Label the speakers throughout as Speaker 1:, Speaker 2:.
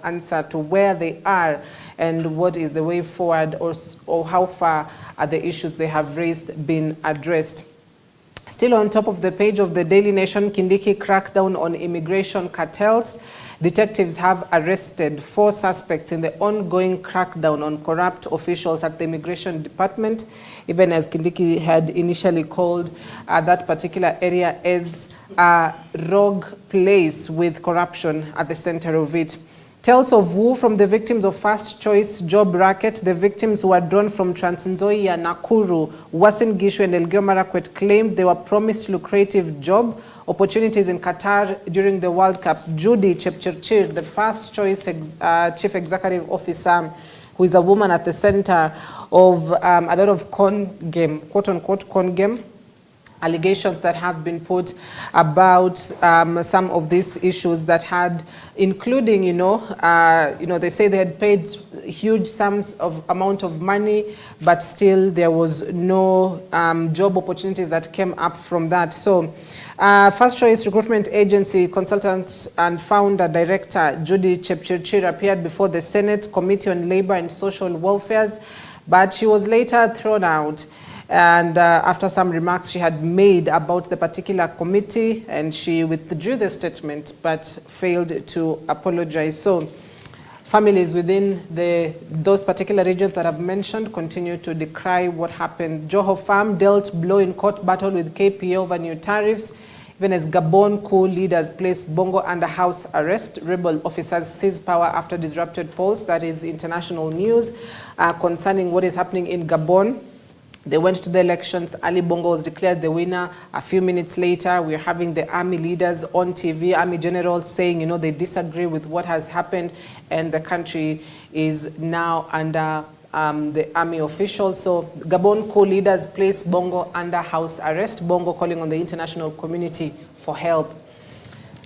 Speaker 1: answer to where they are and what is the way forward, or how far are the issues they have raised been addressed. Still on top of the page of the Daily Nation, Kindiki crackdown on immigration cartels. Detectives have arrested 4 suspects in the ongoing crackdown on corrupt officials at the Immigration Department, even as Kindiki had initially called that particular area as a rogue place with corruption at the center of it. Tales of woe from the victims of first choice job racket. The victims who were drawn from Trans Nzoia, Nakuru, Uasin Gishu and Elgeyo Marakwet claimed they were promised lucrative job opportunities in Qatar during the World Cup. Judy Chepchirchir, the first choice chief executive officer, who is a woman at the center of a lot of con game, quote unquote con game, allegations that have been put about some of these issues that had, including, they say they had paid huge sums of amount of money, but still there was no job opportunities that came up from that. So First Choice Recruitment Agency consultant and founder director Judy Chepchirchir appeared before the Senate Committee on Labor and Social Welfare, but she was later thrown out. And after some remarks she had made about the particular committee, and she withdrew the statement but failed to apologize. So families within those particular regions that I've mentioned continue to decry what happened. Joho Farm dealt blow in court battle with KPA over new tariffs, even as Gabon coup leaders placed Bongo under house arrest. Rebel officers seized power after disrupted polls. That is international news concerning what is happening in Gabon. They went to the elections. Ali Bongo was declared the winner. A few minutes later, we're having the army leaders on TV, army generals saying, they disagree with what has happened, and the country is now under the army officials. So Gabon coup leaders placed Bongo under house arrest. Bongo calling on the international community for help.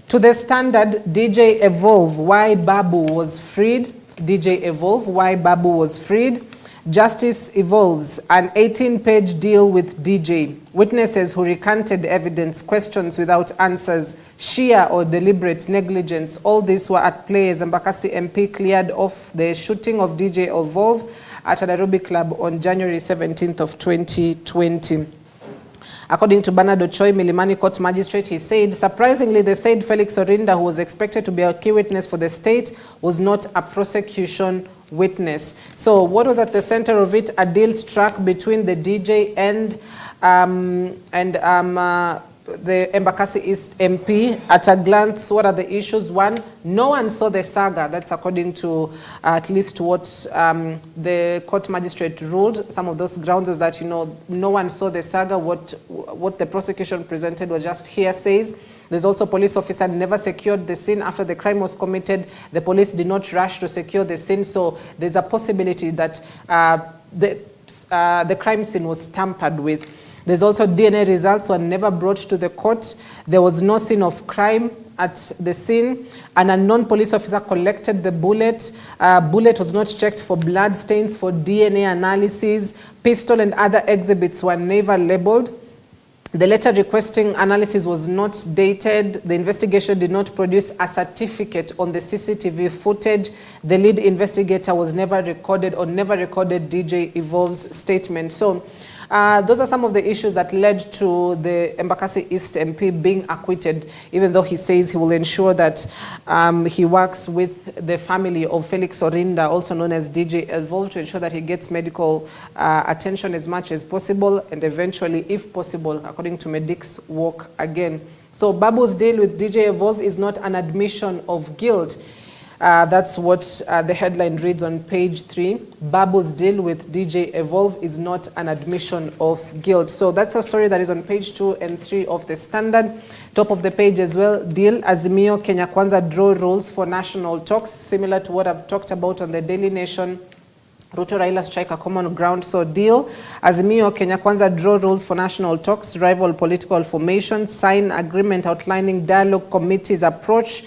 Speaker 1: To the Standard, DJ Evolve, why Babu was freed. DJ Evolve, why Babu was freed. Justice evolves, an 18-page deal with DJ. Witnesses who recanted evidence, questions without answers, sheer or deliberate negligence. All these were at play as Embakasi MP cleared off the shooting of DJ Evolve at a Nairobi club on January 17th of 2020. According to Bernard Ochoi, Milimani Court Magistrate, he said, surprisingly, they said Felix Orinda, who was expected to be a key witness for the state, was not a prosecution witness. So what was at the center of it? A deal struck between the DJ and the Embakasi East MP. At a glance, what are the issues? One, no one saw the saga. That's according to at least what the court magistrate ruled. Some of those grounds is that, no one saw the saga. What the prosecution presented was just hearsays. There's also police officer never secured the scene after the crime was committed. The police did not rush to secure the scene. So there's a possibility that the crime scene was tampered with. There's also DNA results were never brought to the court. There was no scene of crime at the scene. An unknown police officer collected the bullet. Bullet was not checked for blood stains, for DNA analysis. Pistol and other exhibits were never labeled. The letter requesting analysis was not dated. The investigation did not produce a certificate on the CCTV footage. The lead investigator was never recorded or never recorded DJ Evolve's statement. So those are some of the issues that led to the Embakasi East MP being acquitted, even though he says he will ensure that he works with the family of Felix Orinda, also known as DJ Evolve, to ensure that he gets medical attention as much as possible, and eventually, if possible, according to medics, walk again. So Babu's deal with DJ Evolve is not an admission of guilt. That's what the headline reads on page 3. Babu's deal with DJ Evolve is not an admission of guilt. So that's a story that is on page 2 and 3 of the Standard. Top of the page as well, deal Azimio Kenya Kwanza draw rules for national talks, similar to what I've talked about on the Daily Nation. Ruto Raila strike a common ground. So deal, Azimio Kenya Kwanza draw rules for national talks, rival political formations, sign agreement outlining dialogue committee's approach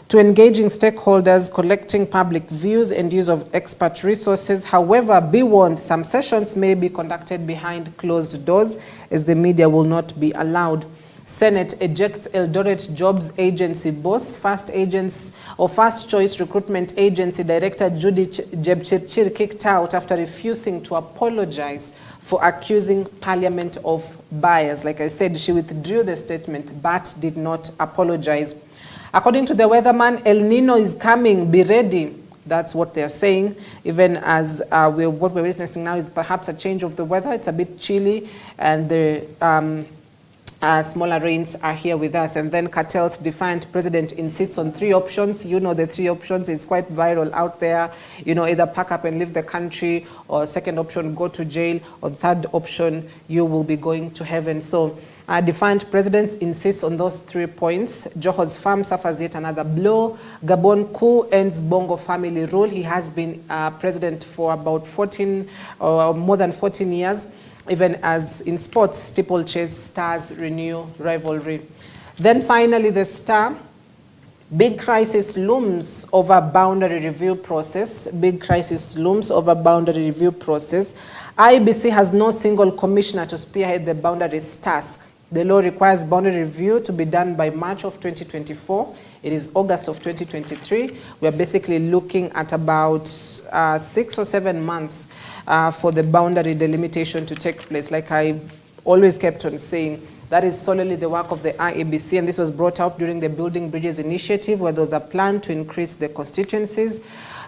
Speaker 1: to engaging stakeholders, collecting public views and use of expert resources. However, be warned, some sessions may be conducted behind closed doors as the media will not be allowed. Senate ejects Eldoret Jobs Agency boss, First Choice Recruitment Agency Director Judy Jebchirchir kicked out after refusing to apologize for accusing Parliament of bias. Like I said, she withdrew the statement but did not apologize. According to the weatherman, El Nino is coming, be ready. That's what they're saying, even as what we're witnessing now is perhaps a change of the weather. It's a bit chilly, and the smaller rains are here with us. And then Cartel's defiant president insists on 3 options. You know the 3 options. It's quite viral out there. You know, either pack up and leave the country, or second option, go to jail, or third option, you will be going to heaven. So defiant president insists on those 3 points. Joho's farm suffers yet another blow. Gabon coup ends Bongo family rule. He has been president for about 14 or more than 14 years. Even as in sports, steeplechase stars renew rivalry. Then finally, the Star. Big crisis looms over boundary review process. Big crisis looms over boundary review process. IEBC has no single commissioner to spearhead the boundaries task. The law requires boundary review to be done by March of 2024. It is August of 2023. We are basically looking at about 6 or 7 months for the boundary delimitation to take place. Like I always kept on saying, that is solely the work of the IEBC, and this was brought up during the Building Bridges initiative, where there was a plan to increase the constituencies.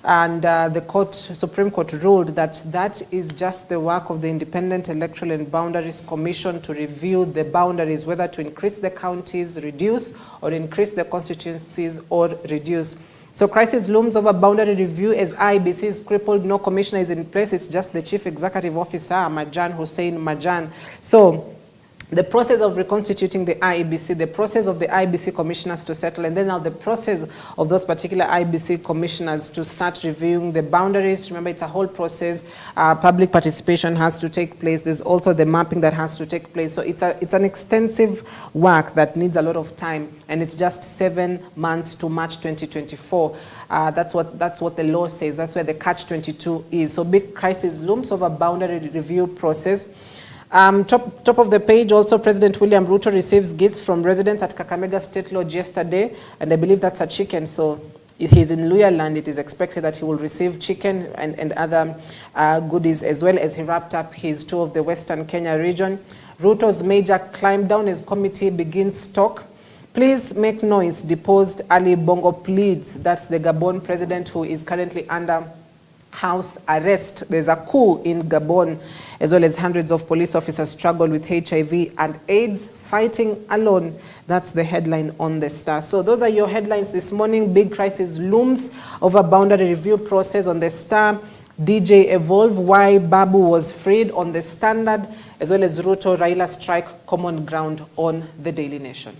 Speaker 1: And the Supreme Court ruled that that is just the work of the Independent Electoral and Boundaries Commission to review the boundaries, whether to increase the counties, reduce, or increase the constituencies, or reduce. So crisis looms over boundary review as IEBC is crippled. No commissioner is in place. It's just the Chief Executive Officer, Marjan Hussein Marjan. So the process of reconstituting the IEBC, the process of the IEBC commissioners to settle, and then now the process of those particular IEBC commissioners to start reviewing the boundaries. Remember, it's a whole process. Public participation has to take place. There's also the mapping that has to take place. So it's an extensive work that needs a lot of time, and it's just 7 months to March 2024. That's what the law says. That's where the catch-22 is. So big crisis looms over boundary review process. Top of the page, also President William Ruto receives gifts from residents at Kakamega State Lodge yesterday, and I believe that's a chicken. So if he's in Luya land, it is expected that he will receive chicken and other goodies, as well as he wrapped up his tour of the Western Kenya region. Ruto's major climb down as committee begins talk. Please make noise, deposed Ali Bongo pleads. That's the Gabon president who is currently under house arrest. There's a coup in Gabon, as well as hundreds of police officers struggle with HIV and AIDS, fighting alone. That's the headline on the Star. So those are your headlines this morning. Big crisis looms over boundary review process on the Star. DJ Evolve, why Babu was freed on the Standard, as well as Ruto Raila strike common ground on the Daily Nation.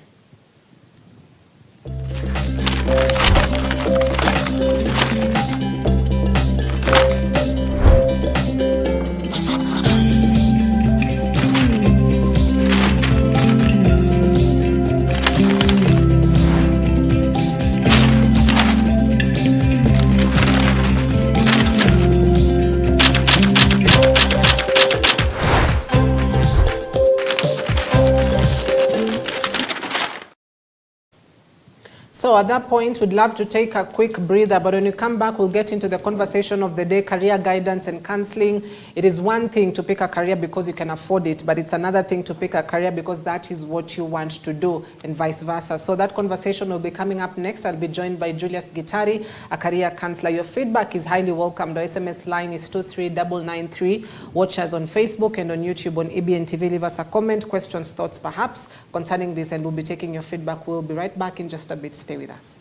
Speaker 1: So at that point, we'd love to take a quick breather, but when we come back, we'll get into the conversation of the day, career guidance and counseling. It is one thing to pick a career because you can afford it, but it's another thing to pick a career because that is what you want to do, and vice versa. So that conversation will be coming up next. I'll be joined by Julius Gitari, a career counselor. Your feedback is highly welcome. The SMS line is 23993. Watch us on Facebook and on YouTube on EBN TV. Leave us a comment, questions, thoughts perhaps concerning this, and we'll be taking your feedback. We'll be right back in just a bit. Stay with us.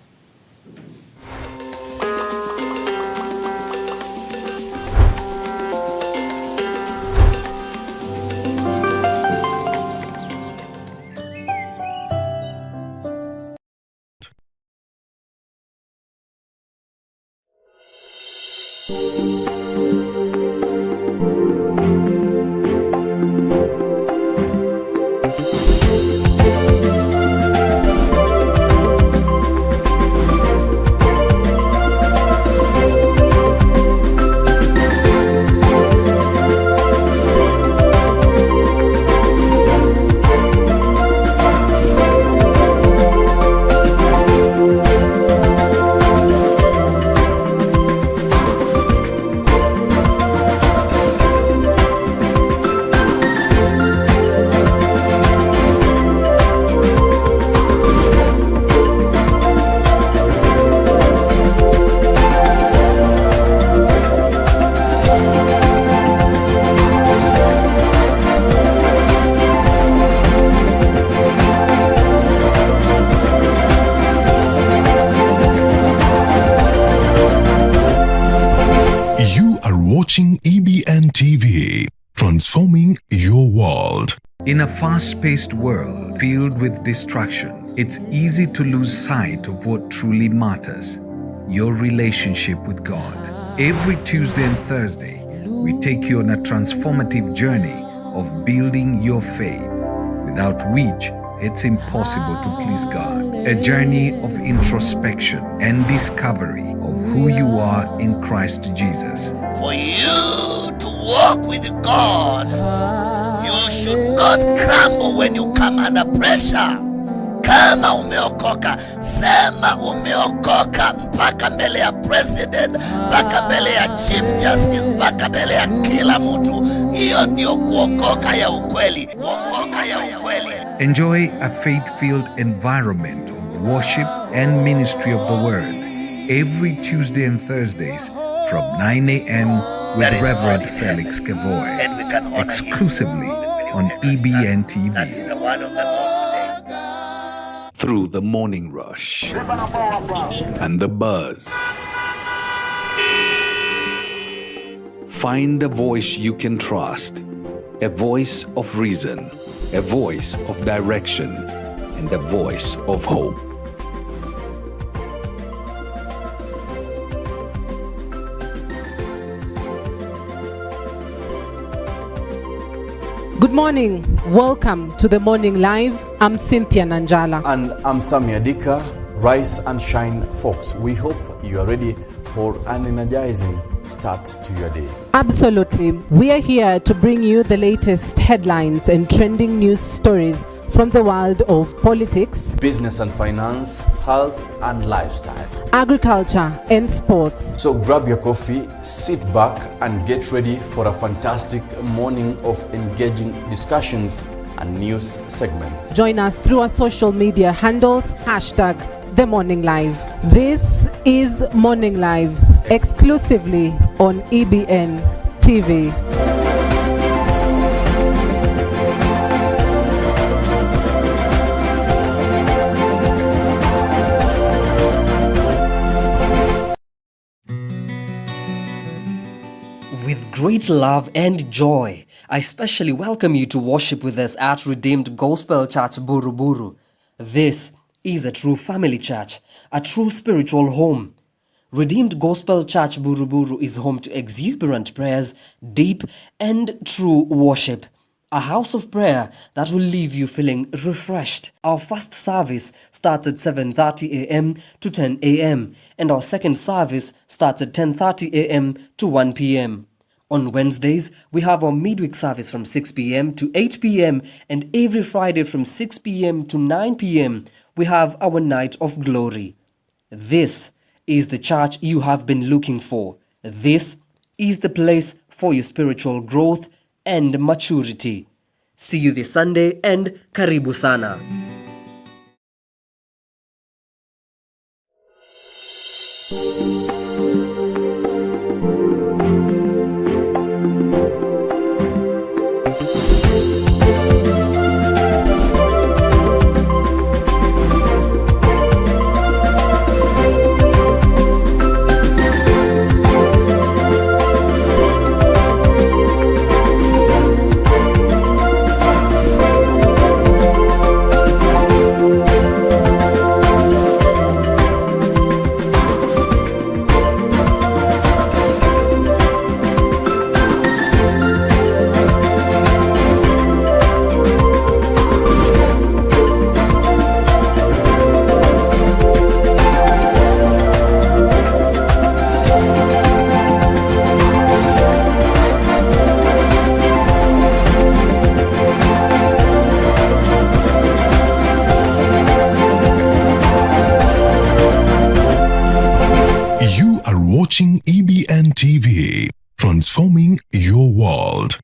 Speaker 2: In a fast-paced world filled with distractions, it's easy to lose sight of what truly matters: your relationship with God. Every Tuesday and Thursday, we take you on a transformative journey of building your faith, without which it's impossible to please God. A journey of introspection and discovery of who you are in Christ Jesus.
Speaker 3: For you to walk with God, you should not crumble when you come under pressure. Kama umeokoka, sema umeokoka mpaka mbele ya president, mpaka mbele ya chief justice, mpaka mbele ya kila mtu. Hiyo ndio kuokoka ya ukweli. Kuokoka ya ukweli.
Speaker 2: Enjoy a faith-filled environment of worship and ministry of the Word every Tuesday and Thursdays from 9 a.m. with Reverend Felix Kevoy, exclusively on EBN TV. Through the morning rush and the buzz, find a voice you can trust, a voice of reason, a voice of direction, and a voice of hope.
Speaker 1: Good morning. Welcome to the Morning Live. I'm Cynthia Nanjala.
Speaker 4: And I'm Sammy Adika. Rise and shine, folks. We hope you are ready for an energizing start to your day.
Speaker 1: Absolutely. We are here to bring you the latest headlines and trending news stories from the world of politics,
Speaker 4: business and finance, health and lifestyle,
Speaker 1: agriculture and sports.
Speaker 4: So grab your coffee, sit back and get ready for a fantastic morning of engaging discussions and news segments.
Speaker 1: Join us through our social media handles, #The Morning Live. This is Morning Live, exclusively on EBN TV.
Speaker 5: With great love and joy, I especially welcome you to worship with us at Redeemed Gospel Church Buruburu. This is a true family church, a true spiritual home. Redeemed Gospel Church Buruburu is home to exuberant prayers, deep and true worship. A house of prayer that will leave you feeling refreshed. Our first service starts at 7:30 a.m. to 10 a.m. and our second service starts at 10:30 a.m. to 1 p.m. On Wednesdays, we have our midweek service from 6 p.m. to 8 p.m. and every Friday from 6 p.m. to 9 p.m. we have our night of glory. This is the church you have been looking for. This is the place for your spiritual growth and maturity. See you this Sunday and karibu sana.
Speaker 6: Watching EBN TV, transforming your world.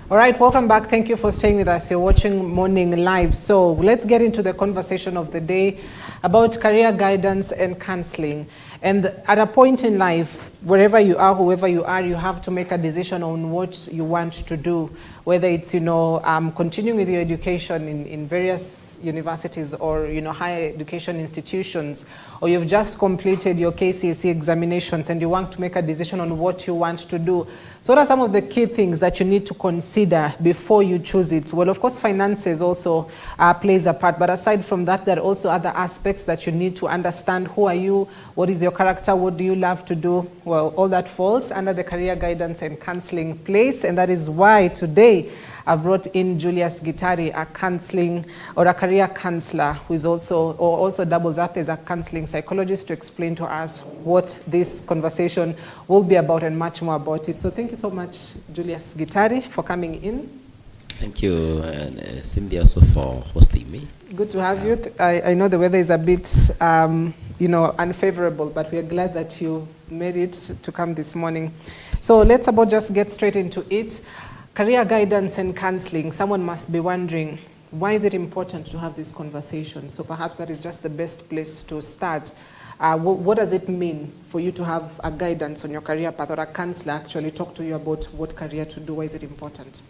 Speaker 1: All right, welcome back. Thank you for staying with us. You're watching Morning Live. So let's get into the conversation of the day about career guidance and counseling. And at a point in life, wherever you are, whoever you are, you have to make a decision on what you want to do, whether it's, continuing with your education in various universities or, higher education institutions, or you've just completed your KCSE examinations and you want to make a decision on what you want to do. So what are some of the key things that you need to consider before you choose it? Well, of course, finances also plays a part, but aside from that, there are also other aspects that you need to understand. Who are you? What is your character? What do you love to do? Well, all that falls under the career guidance and counseling place, and that is why today I've brought in Julius Gitari, a counseling or a career counselor, who is also doubles up as a counseling psychologist, to explain to us what this conversation will be about and much more about it. So thank you so much, Julius Gitari, for coming in.
Speaker 7: Thank you, and Cynthia also for hosting me.
Speaker 1: Good to have you. I know the weather is a bit, unfavorable, but we are glad that you made it to come this morning. So let's just get straight into it. Career guidance and counseling. Someone must be wondering, why is it important to have this conversation? So perhaps that is just the best place to start. What does it mean for you to have a guidance on your career path, or a counselor actually talk to you about what career to do? Why is it important?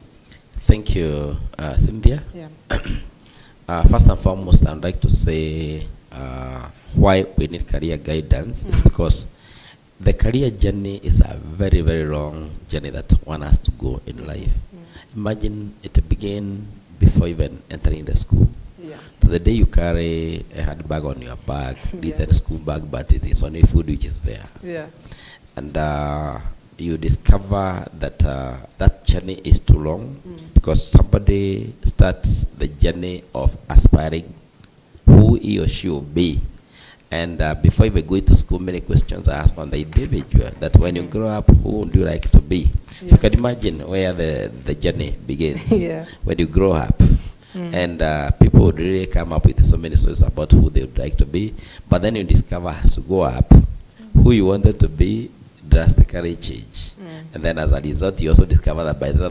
Speaker 7: Thank you, Cynthia.
Speaker 1: Yeah.
Speaker 7: First and foremost, I'd like to say why we need career guidance is because the career journey is a very, very long journey that one has to go in life. Imagine it begin before even entering the school.
Speaker 1: Yeah.
Speaker 7: To the day you carry a handbag on your back, it's a school bag, but it is only food which is there.
Speaker 1: Yeah.
Speaker 7: And you discover that that journey is too long because somebody starts the journey of aspiring who he or she will be. And before even going to school, many questions are asked on the individual, that when you grow up, who would you like to be? Yeah. So you can imagine where the journey begins.
Speaker 1: Yeah.
Speaker 7: When you grow up. And people would really come up with so many stories about who they would like to be. But then you discover as you go up, who you wanted to be drastically change. And then as a result, you also discover that by the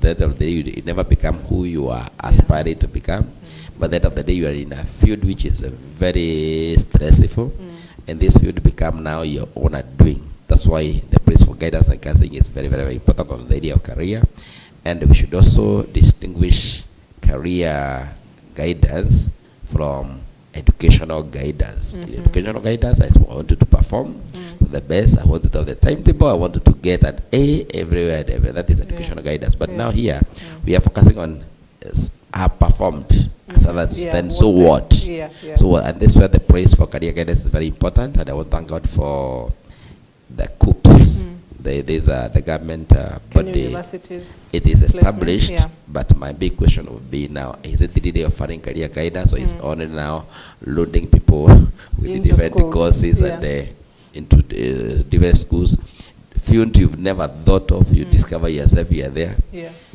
Speaker 7: end of the day, you never become who you are aspiring to become. By the end of the day, you are in a field which is very stressful, and this field become now your own doing. That's why the place for guidance and counseling is very, very, very important on the area of career. And we should also distinguish career guidance from educational guidance. In educational guidance, I wanted to perform the best. I wanted to have the timetable. I wanted to get an A everywhere and everywhere. That is educational guidance. But now here, we are focusing on have performed. After that, then so what? So, and this is where the praise for career guidance is very important. And I want to thank God for the COOPs. There's the government body. It is established, but my big question would be now, is it really offering career guidance, or is only now loading people with different courses and into different schools? Fields you've never thought of, you discover yourself, you are there.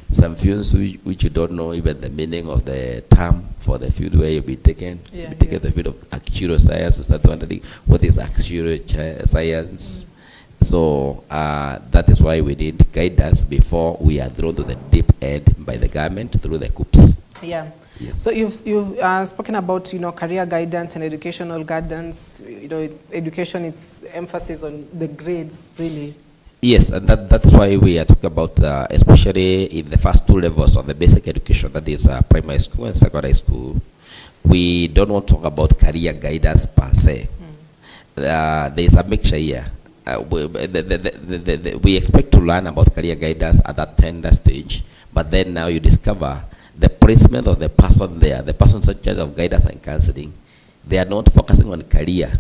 Speaker 7: Some fields which you don't know even the meaning of the term for the field where you'll be taken. You'll be taken to the field of actuarial science, you start wondering what is actuarial science. So that is why we need guidance before we are thrown to the deep end by the government through the COOPs.
Speaker 1: Yeah.
Speaker 7: Yes.
Speaker 1: So you've spoken about career guidance and educational guidance. Education, its emphasis on the grades, really.
Speaker 7: Yes, and that's why we are talking about, especially in the first two levels of the basic education, that is primary school and secondary school. We don't want to talk about career guidance per se. There is a mixture here. We expect to learn about career guidance at that tender stage, but then now you discover the placement of the person there, the person in charge of guidance and counseling. They are not focusing on career.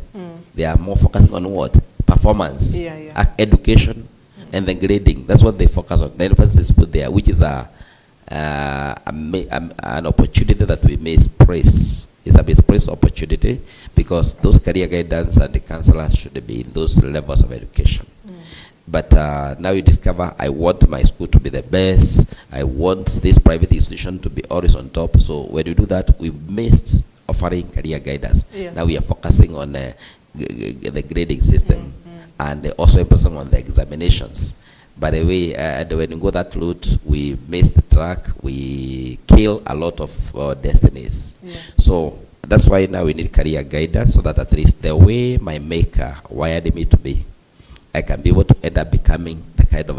Speaker 7: They are more focusing on what? Performance, education, and then grading. That's what they focus on. The emphasis is put there, which is an opportunity that we may praise. It's a misplaced opportunity because those career guidance and the counselors should be in those levels of education. But now you discover, I want my school to be the best. I want this private institution to be always on top. So when you do that, we've missed offering career guidance. Now we are focusing on the grading system and also emphasizing on the examinations. By the way, and when you go that route, we miss the track, we kill a lot of destinies.
Speaker 1: Yeah.
Speaker 7: So that's why now we need career guidance, so that at least the way my maker wired me to be, I can be able to end up becoming the kind of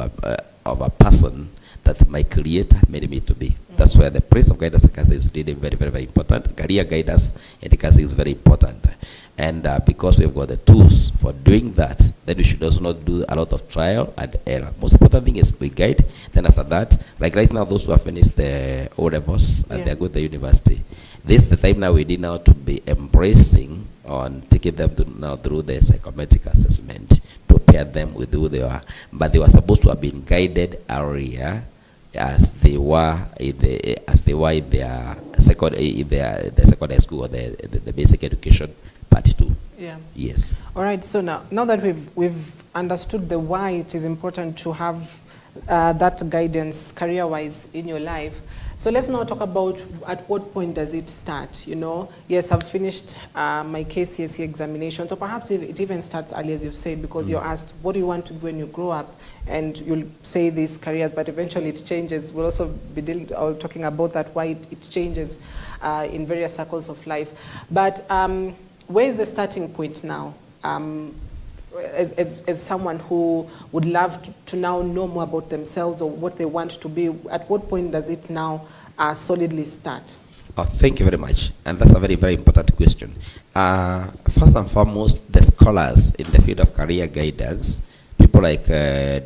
Speaker 7: a person that my creator made me to be. That's where the place of guidance is really very, very, very important. Career guidance is very important. And because we've got the tools for doing that, then we should also not do a lot of trial and error. Most important thing is we guide. Then after that, like right now, those who have finished the O-levels and they're going to the university, this is the time now we need now to be embracing on taking them now through the psychometric assessment to pair them with who they are. But they were supposed to have been guided earlier, as they were in their secondary school, or the basic education part 2.
Speaker 1: Yeah.
Speaker 7: Yes.
Speaker 1: All right. So now that we've understood the why it is important to have that guidance career-wise in your life. So let's now talk about at what point does it start, you know? Yes, I've finished my KCSE examination. So perhaps it even starts early, as you've said, because you're asked, what do you want to do when you grow up? And you'll say these careers, but eventually it changes. We'll also be talking about that, why it changes in various circles of life. But where is the starting point now? As someone who would love to now know more about themselves or what they want to be, at what point does it now solidly start?
Speaker 7: Oh, thank you very much. And that's a very, very important question. First and foremost, the scholars in the field of career guidance, people like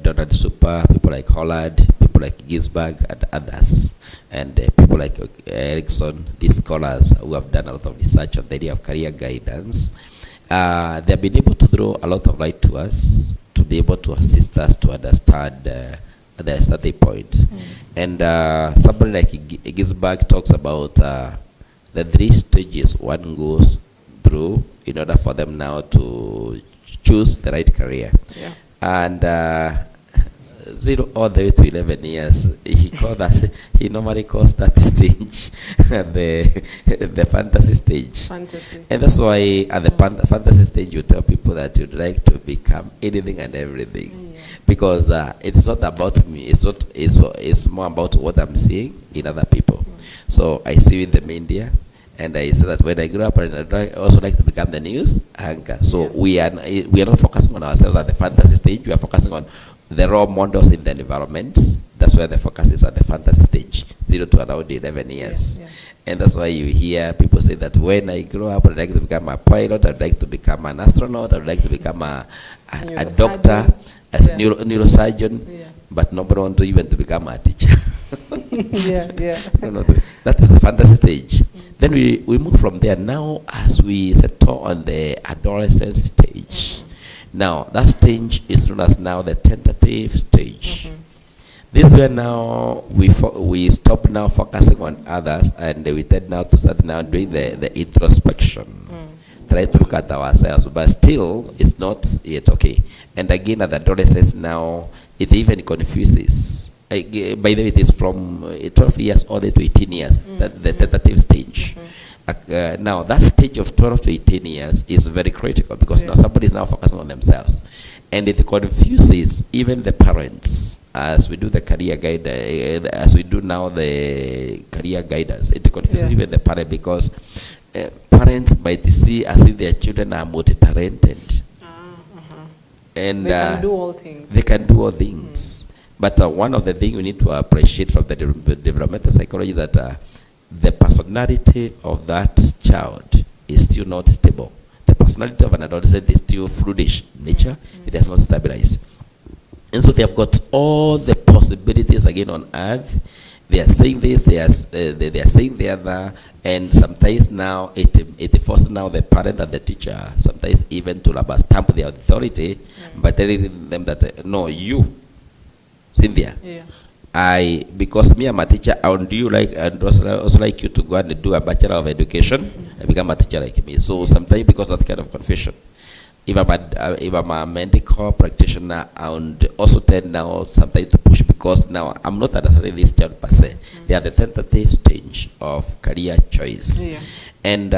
Speaker 7: Donald Super, people like Holland, people like Ginsberg and others, and people like Erickson, these scholars who have done a lot of research on the idea of career guidance, they have been able to throw a lot of light to us, to be able to assist us to understand the starting point. And somebody like Ginsberg talks about the 3 stages one goes through in order for them now to choose the right career.
Speaker 1: Yeah.
Speaker 7: And 0 all the way to 11 years, he normally calls that stage the fantasy stage.
Speaker 1: Fantasy.
Speaker 7: And that's why at the fantasy stage you tell people that you'd like to become anything and everything. Yeah. Because it's not about me, it's more about what I'm seeing in other people. So I see in the media, and I say that when I grow up, I also like to become the news anchor. So we are not focusing on ourselves at the fantasy stage. We are focusing on the role models in the environment. That's where the focus is, at the fantasy stage, 0 to around 11 years. Yeah, yeah. And that's why you hear people say that when I grow up, I'd like to become a pilot, I'd like to become an astronaut, I'd like to become a doctor, a neurosurgeon, but nobody wants to even to become a teacher. No, that is the fantasy stage. Then we move from there now as we settle on the adolescent stage. Now, that stage is known as now the tentative stage. This is where now we stop now focusing on others, and we tend now to start now doing the introspection. Try to look at ourselves, but still it's not yet okay. And again, at the adolescence now, it even confuses. By the way, it is from 12 years all the way to 18 years, that the tentative stage. Now, that stage of 12 to 18 years is very critical, because now somebody is now focusing on themselves. And it confuses even the parents as we do the career guide, as we do now the career guidance. It confuses even the parent, because parents might see as if their children are multi-talented. And
Speaker 1: they can do all things.
Speaker 7: They can do all things. But one of the things we need to appreciate from the developmental psychology is that the personality of that child is still not stable. The personality of an adolescent is still fluidish nature. It has not stabilized. And so they have got all the possibilities again on earth. They are saying this, they are saying the other, and sometimes now it forces now the parent and the teacher, sometimes even to rubber stamp their authority by telling them that, no, you, Cynthia, because me, I'm a teacher, and you like, and also like you to go and do a Bachelor of Education and become a teacher like me. So sometimes because of that kind of confusion, if I'm a medical practitioner, and also tend now sometimes to push, because now I'm not understanding this child per se. They are the tentative stage of career choice. And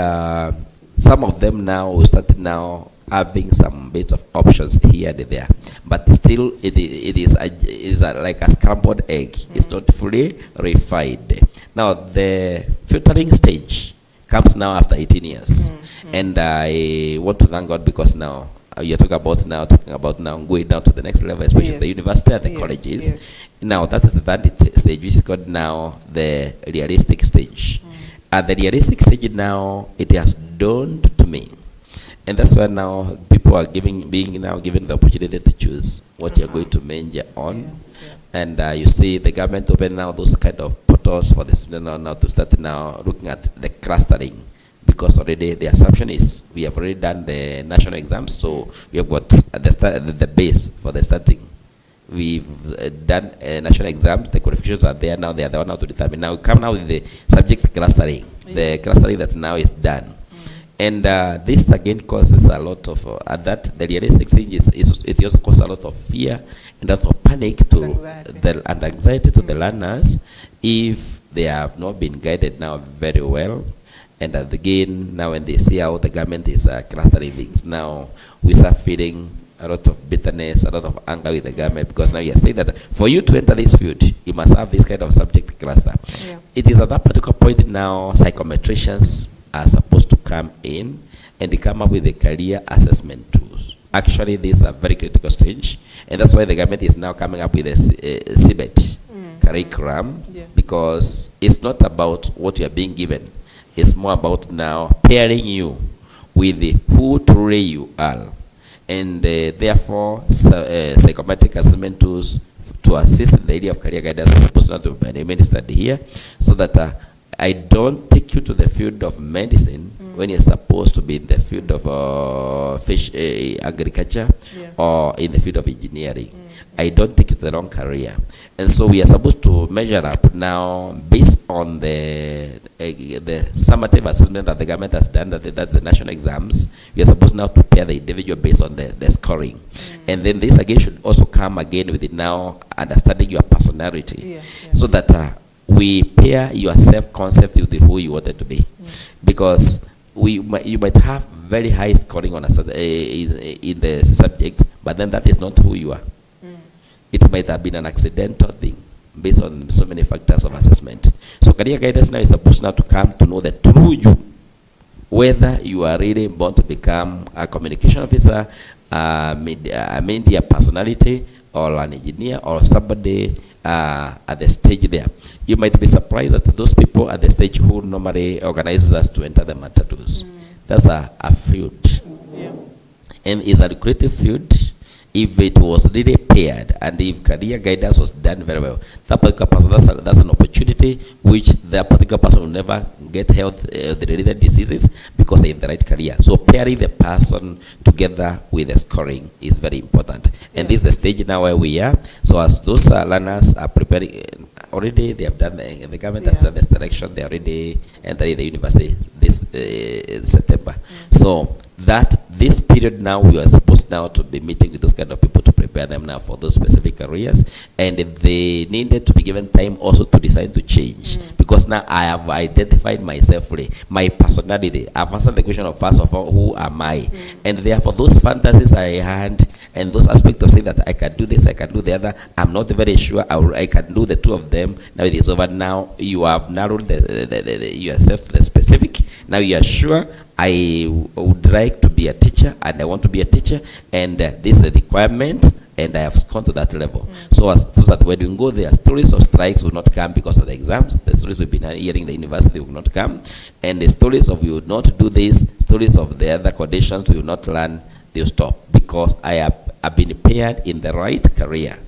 Speaker 7: some of them now will start now having some bit of options here and there, but still it is like a scrambled egg. It's not fully refined. Now the filtering stage comes now after 18 years, and I want to thank God because now you're talking about now going down to the next level, especially the university and the colleges. Now that is the third stage, which is called now the realistic stage. At the realistic stage now, it has dawned to me, and that's why now people are being now given the opportunity to choose what you're going to major on. And you see the government open now those kind of portals for the student now to start now looking at the clustering, because already the assumption is we have already done the national exams, so we have got the base for the starting. We've done national exams, the qualifications are there now, they are the one now to determine. Now we come now with the subject clustering, the clustering that now is done. And this again causes a lot of, the realistic thing is it also causes a lot of fear and a lot of panic and anxiety to the learners if they have not been guided now very well. And again, now when they see how the government is clustering things, now we start feeling a lot of bitterness, a lot of anger with the government, because now you are saying that for you to enter this field, you must have this kind of subject cluster. It is at that particular point now psychometricians are supposed to come in and they come up with the career assessment tools. Actually, this is a very critical stage, and that's why the government is now coming up with a CBET curriculum, because it's not about what you are being given. It's more about now pairing you with who truly you are. And therefore, psychometric assessment tools to assist in the area of career guidance are supposed to be administered here, so that I don't take you to the field of medicine when you're supposed to be in the field of fish agriculture or in the field of engineering. I don't take you to the wrong career. And so we are supposed to measure up now based on the summative assessment that the government has done, that's the national exams. We are supposed now to pair the individual based on the scoring. And then this again should also come again with it now understanding your personality, so that we pair your self-concept with who you wanted to be. Because you might have very high scoring on in the subject, but then that is not who you are. It might have been an accidental thing based on so many factors of assessment. So career guidance now is supposed now to come to know the true you, whether you are really born to become a communication officer, a media personality, or an engineer, or somebody at the stage there. You might be surprised that those people at the stage who normally organizes us to enter the matatus, that's a field. And it's a lucrative field if it was really paired, and if career guidance was done very well. That particular person, that's an opportunity which that particular person will never get health-related diseases because they're in the right career. So pairing the person together with the scoring is very important. And this is the stage now where we are. So as those learners are preparing, already they have done, the government has done this direction, they already entered the university this September. So that this period now we are supposed now to be meeting with those kind of people to prepare them now for those specific careers, and they needed to be given time also to decide to change, because now I have identified myself fully, my personality. I've answered the question of first of all, who am I? And therefore those fantasies I had and those aspects of saying that I can do this, I can do the other, I'm not very sure I can do the two of them. Now it is over. Now you have narrowed yourself to the specific. Now you are sure I would like to be a teacher, and I want to be a teacher, and this is the requirement, and I have gone to that level. So that when you go there, stories of strikes will not come because of the exams. The stories we've been hearing in the university will not come, and the stories of you will not do this, stories of the other conditions we will not learn, they'll stop, because I have been paired in the right career.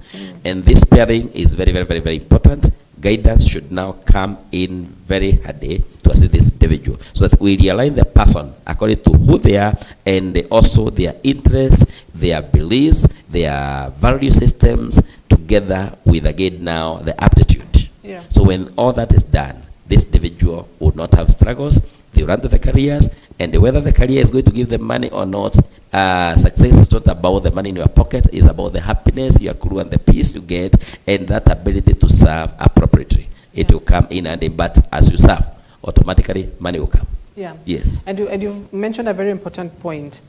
Speaker 7: And this pairing is very, very, very, very important. Guidance should now come in very handy to assist this individual, so that we realign the person according to who they are, and also their interests, their beliefs, their value systems, together with again now the aptitude. So when all that is done, this individual would not have struggles. They run to the careers, and whether the career is going to give them money or not, success is not about the money in your pocket. It's about the happiness you accrue and the peace you get, and that ability to serve appropriately. It will come in, but as you serve, automatically money will come.
Speaker 1: Yeah.
Speaker 7: Yes.
Speaker 1: And you've mentioned a very important point,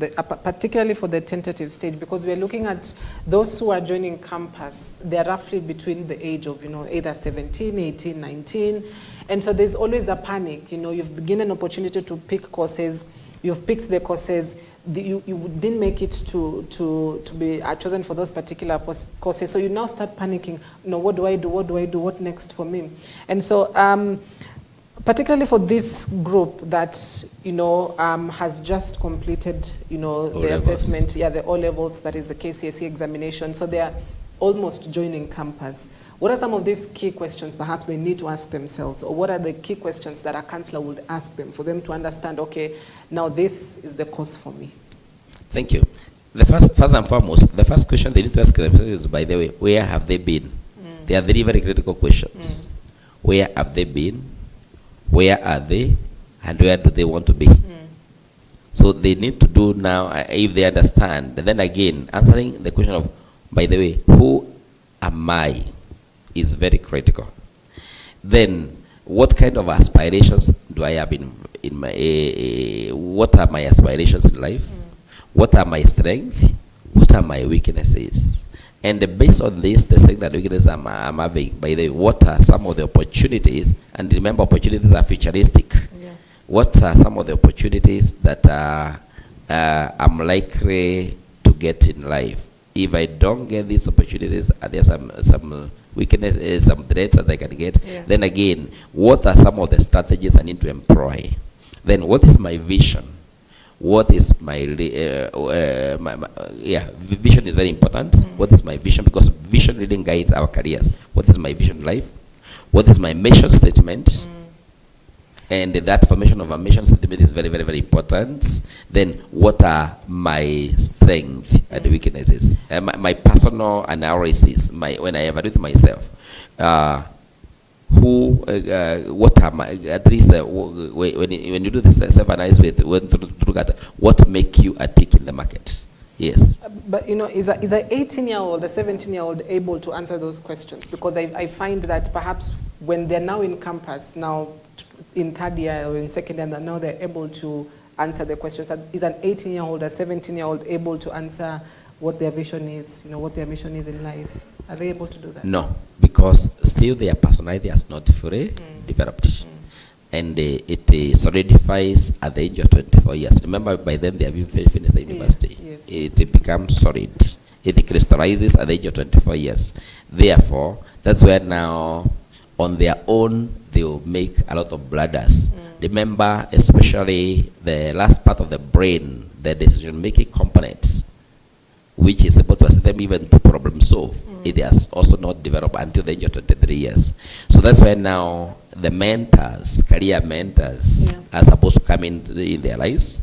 Speaker 1: particularly for the tentative stage, because we're looking at those who are joining campus. They're roughly between the age of, either 17, 18, 19. And so there's always a panic. You've given an opportunity to pick courses. You've picked the courses. You didn't make it to be chosen for those particular courses. So you now start panicking. What do I do? What do I do? What next for me? And so, particularly for this group that has just completed the assessment, the O levels, that is the KCSE examination, so they are almost joining campus. What are some of these key questions perhaps they need to ask themselves, or what are the key questions that a counselor would ask them for them to understand, okay, now this is the course for me?
Speaker 7: Thank you. The first and foremost, the first question they need to ask themselves is, by the way, where have they been? They are very, very critical questions. Where have they been? Where are they, and where do they want to be? So they need to do now, if they understand, then again, answering the question of, by the way, who am I, is very critical. Then, what kind of aspirations do I have in my, what are my aspirations in life? What are my strengths? What are my weaknesses? And based on this, the strength and weaknesses I'm having, by the way, what are some of the opportunities? And remember, opportunities are futuristic. Yeah. What are some of the opportunities that I'm likely to get in life? If I don't get these opportunities, are there some weaknesses, some threats that I can get? Yeah. Then again, what are some of the strategies I need to employ? Then what is my vision? What is my vision is very important. What is my vision? Because vision really guides our careers. What is my vision in life? What is my mission statement? And that formation of a mission statement is very, very, very important. Then what are my strengths and weaknesses? My personal analysis, when I evaluate myself. What am I, at least when you do this self-analysis, to look at what make you a tick in the market. Yes.
Speaker 1: But is an 18-year-old, a 17-year-old able to answer those questions? Because I find that perhaps when they're now in campus, now in third year or in second year, now they're able to answer the questions. Is an 18-year-old, a 17-year-old able to answer what their vision is, what their mission is in life? Are they able to do that?
Speaker 7: No, because still their personality has not fully developed. And it solidifies at the age of 24 years. Remember, by then they have been finished the university. Yes. It becomes solid. It crystallizes at the age of 24 years. Therefore, that's where now, on their own, they will make a lot of blunders. Remember, especially the last part of the brain, the decision-making component, which is able to assist them even to problem solve. It has also not developed until the age of 23 years. So that's why now the mentors, career mentors, are supposed to come in their lives.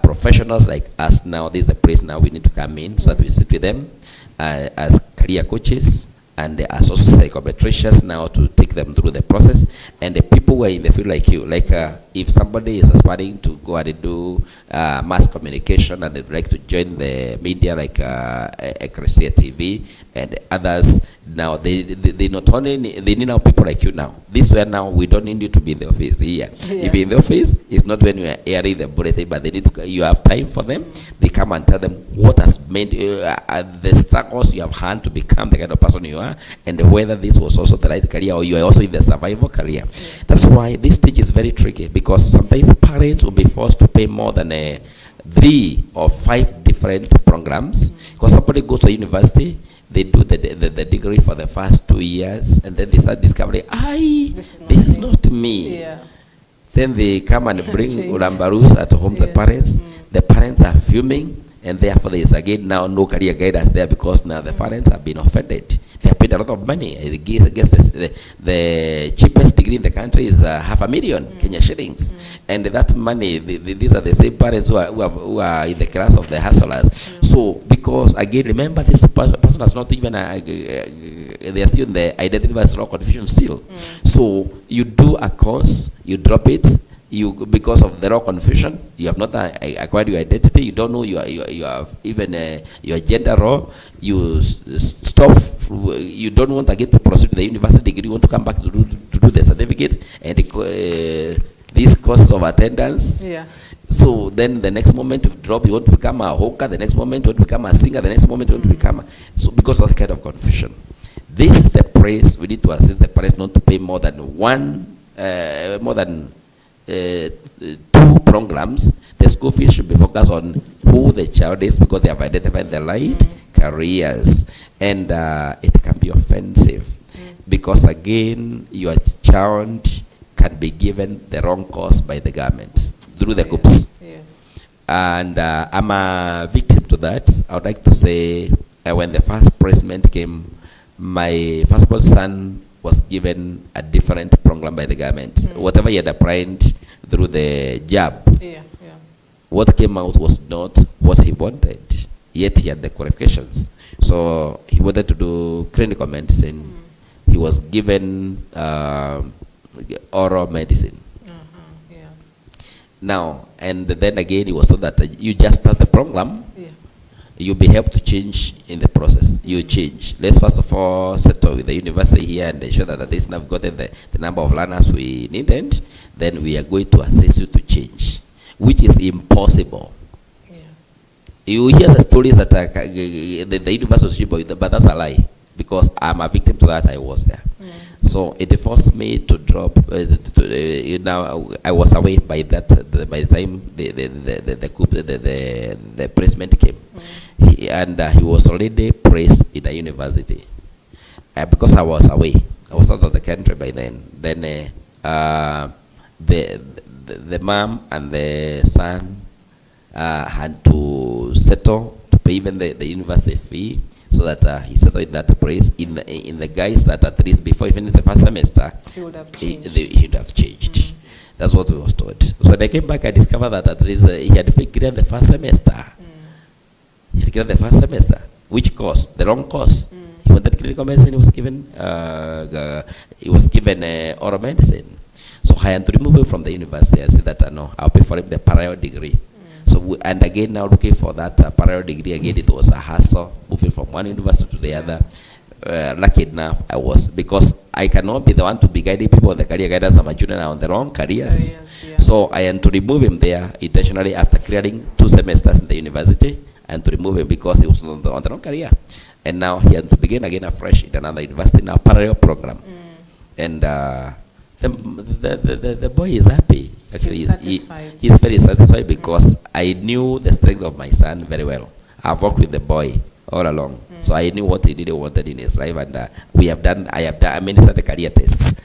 Speaker 7: Professionals like us now, this is the place now we need to come in so that we sit with them as career coaches and as also psychometricians now to take them through the process. And the people who are in the field like you, like if somebody is aspiring to go and do mass communication and they'd like to join the media like Cynthia TV and others, now they not only they need now people like you now. This way now we don't need you to be in the office here. If you're in the office, it's not when you are airing the bulletin, but they need to, you have time for them. They come and tell them what has made the struggles you have had to become the kind of person you are, and whether this was also the right career or you are also in the survival career. That's why this stage is very tricky, because sometimes parents will be forced to pay more than 3 or 5 different programs. Because somebody goes to university, they do the degree for the first 2 years, and then they start discovering, this is not me. Yeah. Then they come and bring ulambarus at home to the parents. The parents are fuming, and therefore there is again now no career guidance there, because now the parents have been offended. They have paid a lot of money. I guess the cheapest degree in the country is 500,000 Kenya shillings. And that money, these are the same parents who are in the class of the hustlers. So, because again, remember, this person has not even, they are still in the identity versus law confusion still. So, you do a course, you drop it, because of the raw confusion, you have not acquired your identity. You don't know you have even your gender raw. You stop. You don't want again to proceed with the university degree. You want to come back to do the certificate, and this these costs of attendance.
Speaker 1: Yeah.
Speaker 7: So then the next moment you drop, you want to become a hawker, the next moment you want to become a singer, the next moment you want to become a, so because of that kind of confusion. This is the praise we need to assist the parents not to pay more than two programs. The school fees should be focused on who the child is because they have identified the right careers, and it can be offensive because again your child can be given the wrong course by the government through the groups.
Speaker 1: Yes.
Speaker 7: And I'm a victim to that. I would like to say when the first placement came, my firstborn son was given a different program by the government. Whatever he had applied through the job, what came out was not what he wanted, yet he had the qualifications. So he wanted to do clinical medicine. He was given oral medicine. Now, and then again he was told that you just start the program, you'll be helped to change in the process. You change. Let's first of all settle with the university here and ensure that this now gotten the number of learners we needed. Then we are going to assist you to change, which is impossible. You hear the stories that the university, but that's a lie because I'm a victim to that. I was there. So it forced me to drop. Now I was away by that. By the time the placement came, he was already placed in a university because I was away. I was out of the country by then. Then the mom and the son had to settle to pay even the university fee. So that he settled in that place in the guise that at least before he finished the first semester, he would have changed. That's what we was told. So when I came back, I discovered that at least he had cleared the first semester. He had cleared the first semester. Which course? The wrong course. He wanted clinical medicine. He was given oral medicine. So I had to remove him from the university and say that no, I'll pay for him the parallel degree. So and again now looking for that parallel degree again, it was a hassle moving from one university to the other. Lucky enough I was, because I cannot be the one to be guiding people on the career guidance and my children are on their own careers. So I had to remove him there intentionally after clearing 2 semesters in the university, and to remove him because he was on the wrong career. And now he had to begin again afresh in another university, now parallel program. And the boy is happy. Actually, he's very satisfied because I knew the strength of my son very well. I've worked with the boy all along, so I knew what he really wanted in his life, and I administered the career tests.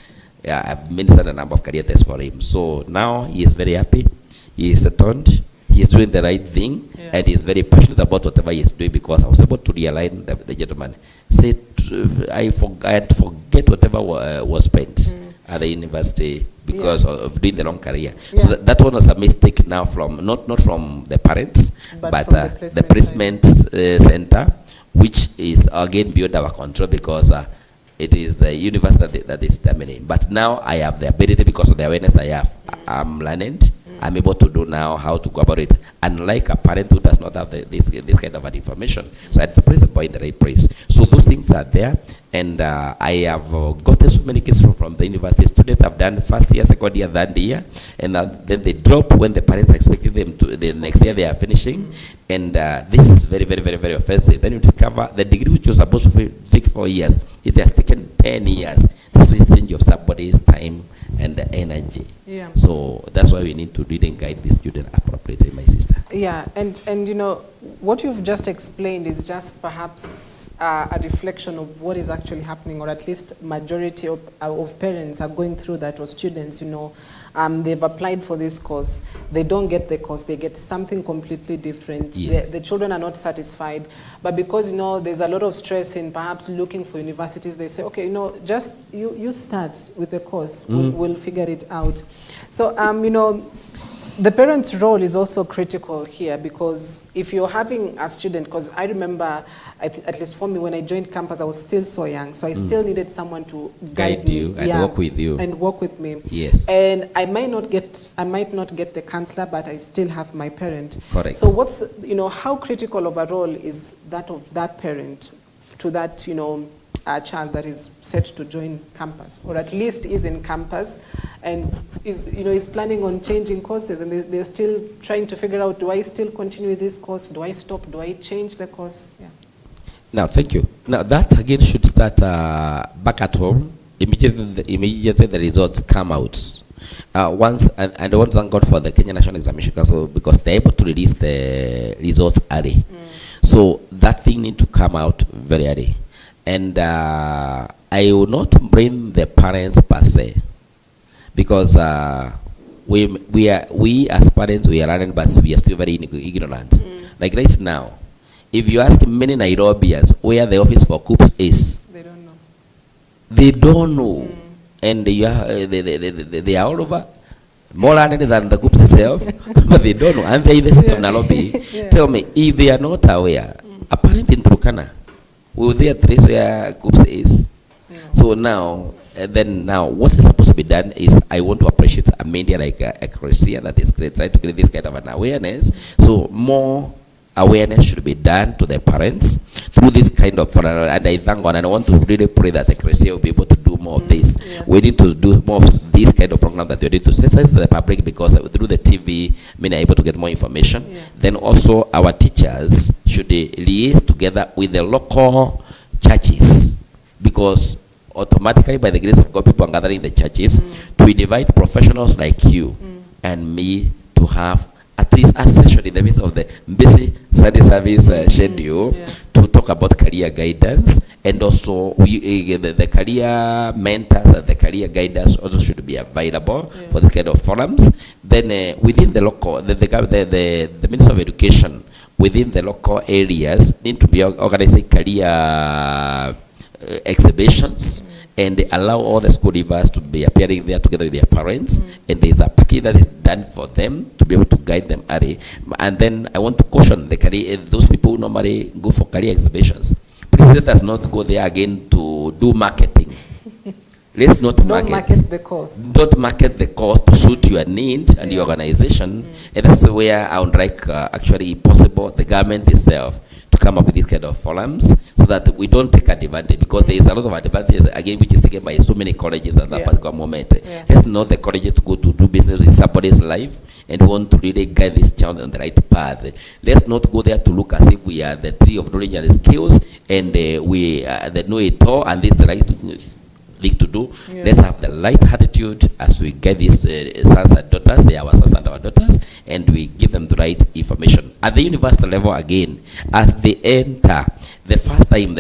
Speaker 7: I've administered a number of career tests for him. So now he is very happy. He is settled. He is doing the right thing, and he is very passionate about whatever he is doing because I was able to realign the gentleman. Said I had to forget whatever was spent at the university because of doing the wrong career. So that one was a mistake now from not from the parents, but the placement center, which is again beyond our control because it is the university that is determining. But now I have the ability because of the awareness I have. I'm learning. I'm able to do now how to go about it, unlike a parent who does not have this kind of information. So I have to place the boy in the right place. So those things are there, and I have gotten so many kids from the university. Students have done first year, second year, third year, and then they drop when the parents are expecting them to the next year they are finishing, and this is very, very, very, very offensive. Then you discover the degree which was supposed to take 4 years, it has taken 10 years. That's a exchange of somebody's time and the energy. So that's why we need to read and guide the student appropriately, my sister.
Speaker 1: And you know, what you've just explained is just perhaps a reflection of what is actually happening, or at least majority of parents are going through that, or students, you know, they've applied for this course, they don't get the course, they get something completely different. The children are not satisfied, but because, you know, there's a lot of stress in perhaps looking for universities, they say, okay, you know, just you start with the course, we'll figure it out. So, you know, the parent's role is also critical here, because if you're having a student, because I remember, at least for me, when I joined campus, I was still so young, so I still needed someone to guide
Speaker 7: you
Speaker 1: me,
Speaker 7: and work with you.
Speaker 1: And work with me.
Speaker 7: Yes.
Speaker 1: And I might not get the counselor, but I still have my parent.
Speaker 7: Correct.
Speaker 1: So what's, you know, how critical of a role is that of that parent to that, you know, child that is set to join campus, or at least is in campus and is planning on changing courses, and they're still trying to figure out, do I still continue with this course? Do I stop? Do I change the course? Yeah.
Speaker 7: Now, thank you. Now, that again should start back at home. Immediately the results come out. Once, and I want to thank God for the Kenya National Examination Council, because they're able to release the results early. So that thing need to come out very early. And I will not blame the parents per se, because we as parents, we are learning, but we are still very ignorant. Like right now, if you ask many Nairobians where the office for COOPS is,
Speaker 1: They don't know.
Speaker 7: they don't know. And they are all over, more learned than the COOPS itself, but they don't know. And they in the city of Nairobi. Tell me, if they are not aware, a parent in Turkana, will they trace where COOPS is? So now, what is supposed to be done is, I want to appreciate a media like Ecclesia that is trying to create this kind of an awareness. So more awareness should be done to the parents through this kind of, and I thank God, and I want to really pray that Ecclesia will be able to do more of this. We need to do more of this kind of program that we need to sensitize the public, because through the TV, many are able to get more information. Then also our teachers should liaise together with the local churches, because automatically, by the grace of God, people are gathering in the churches to invite professionals like you and me to have at least a session in the midst of the busy Sunday service schedule to talk about career guidance, and also the career mentors and the career guidance also should be available for the kind of forums. Then within the local, the Minister of Education within the local areas need to be organizing career exhibitions, and they allow all the school leavers to be appearing there together with their parents, and there's a package that is done for them to be able to guide them early. And then I want to caution the career, those people who normally go for career exhibitions, please let us not go there again to do marketing. Let's not market
Speaker 1: the course.
Speaker 7: Don't market the course to suit your need and your organization. And that's where I would like, actually, if possible, the government itself to come up with these kind of forums, so that we don't take advantage, because there is a lot of advantage again which is taken by so many colleges at that particular moment. Let's not the colleges to go to do business in somebody's life and want to really guide this child on the right path. Let's not go there to look as if we are the tree of knowledge and skills, and we the know it all, and this is the right thing to do. Let's have the light attitude as we get these sons and daughters. They are our sons and our daughters, and we give them the right information. At the university level again, as they enter, the first time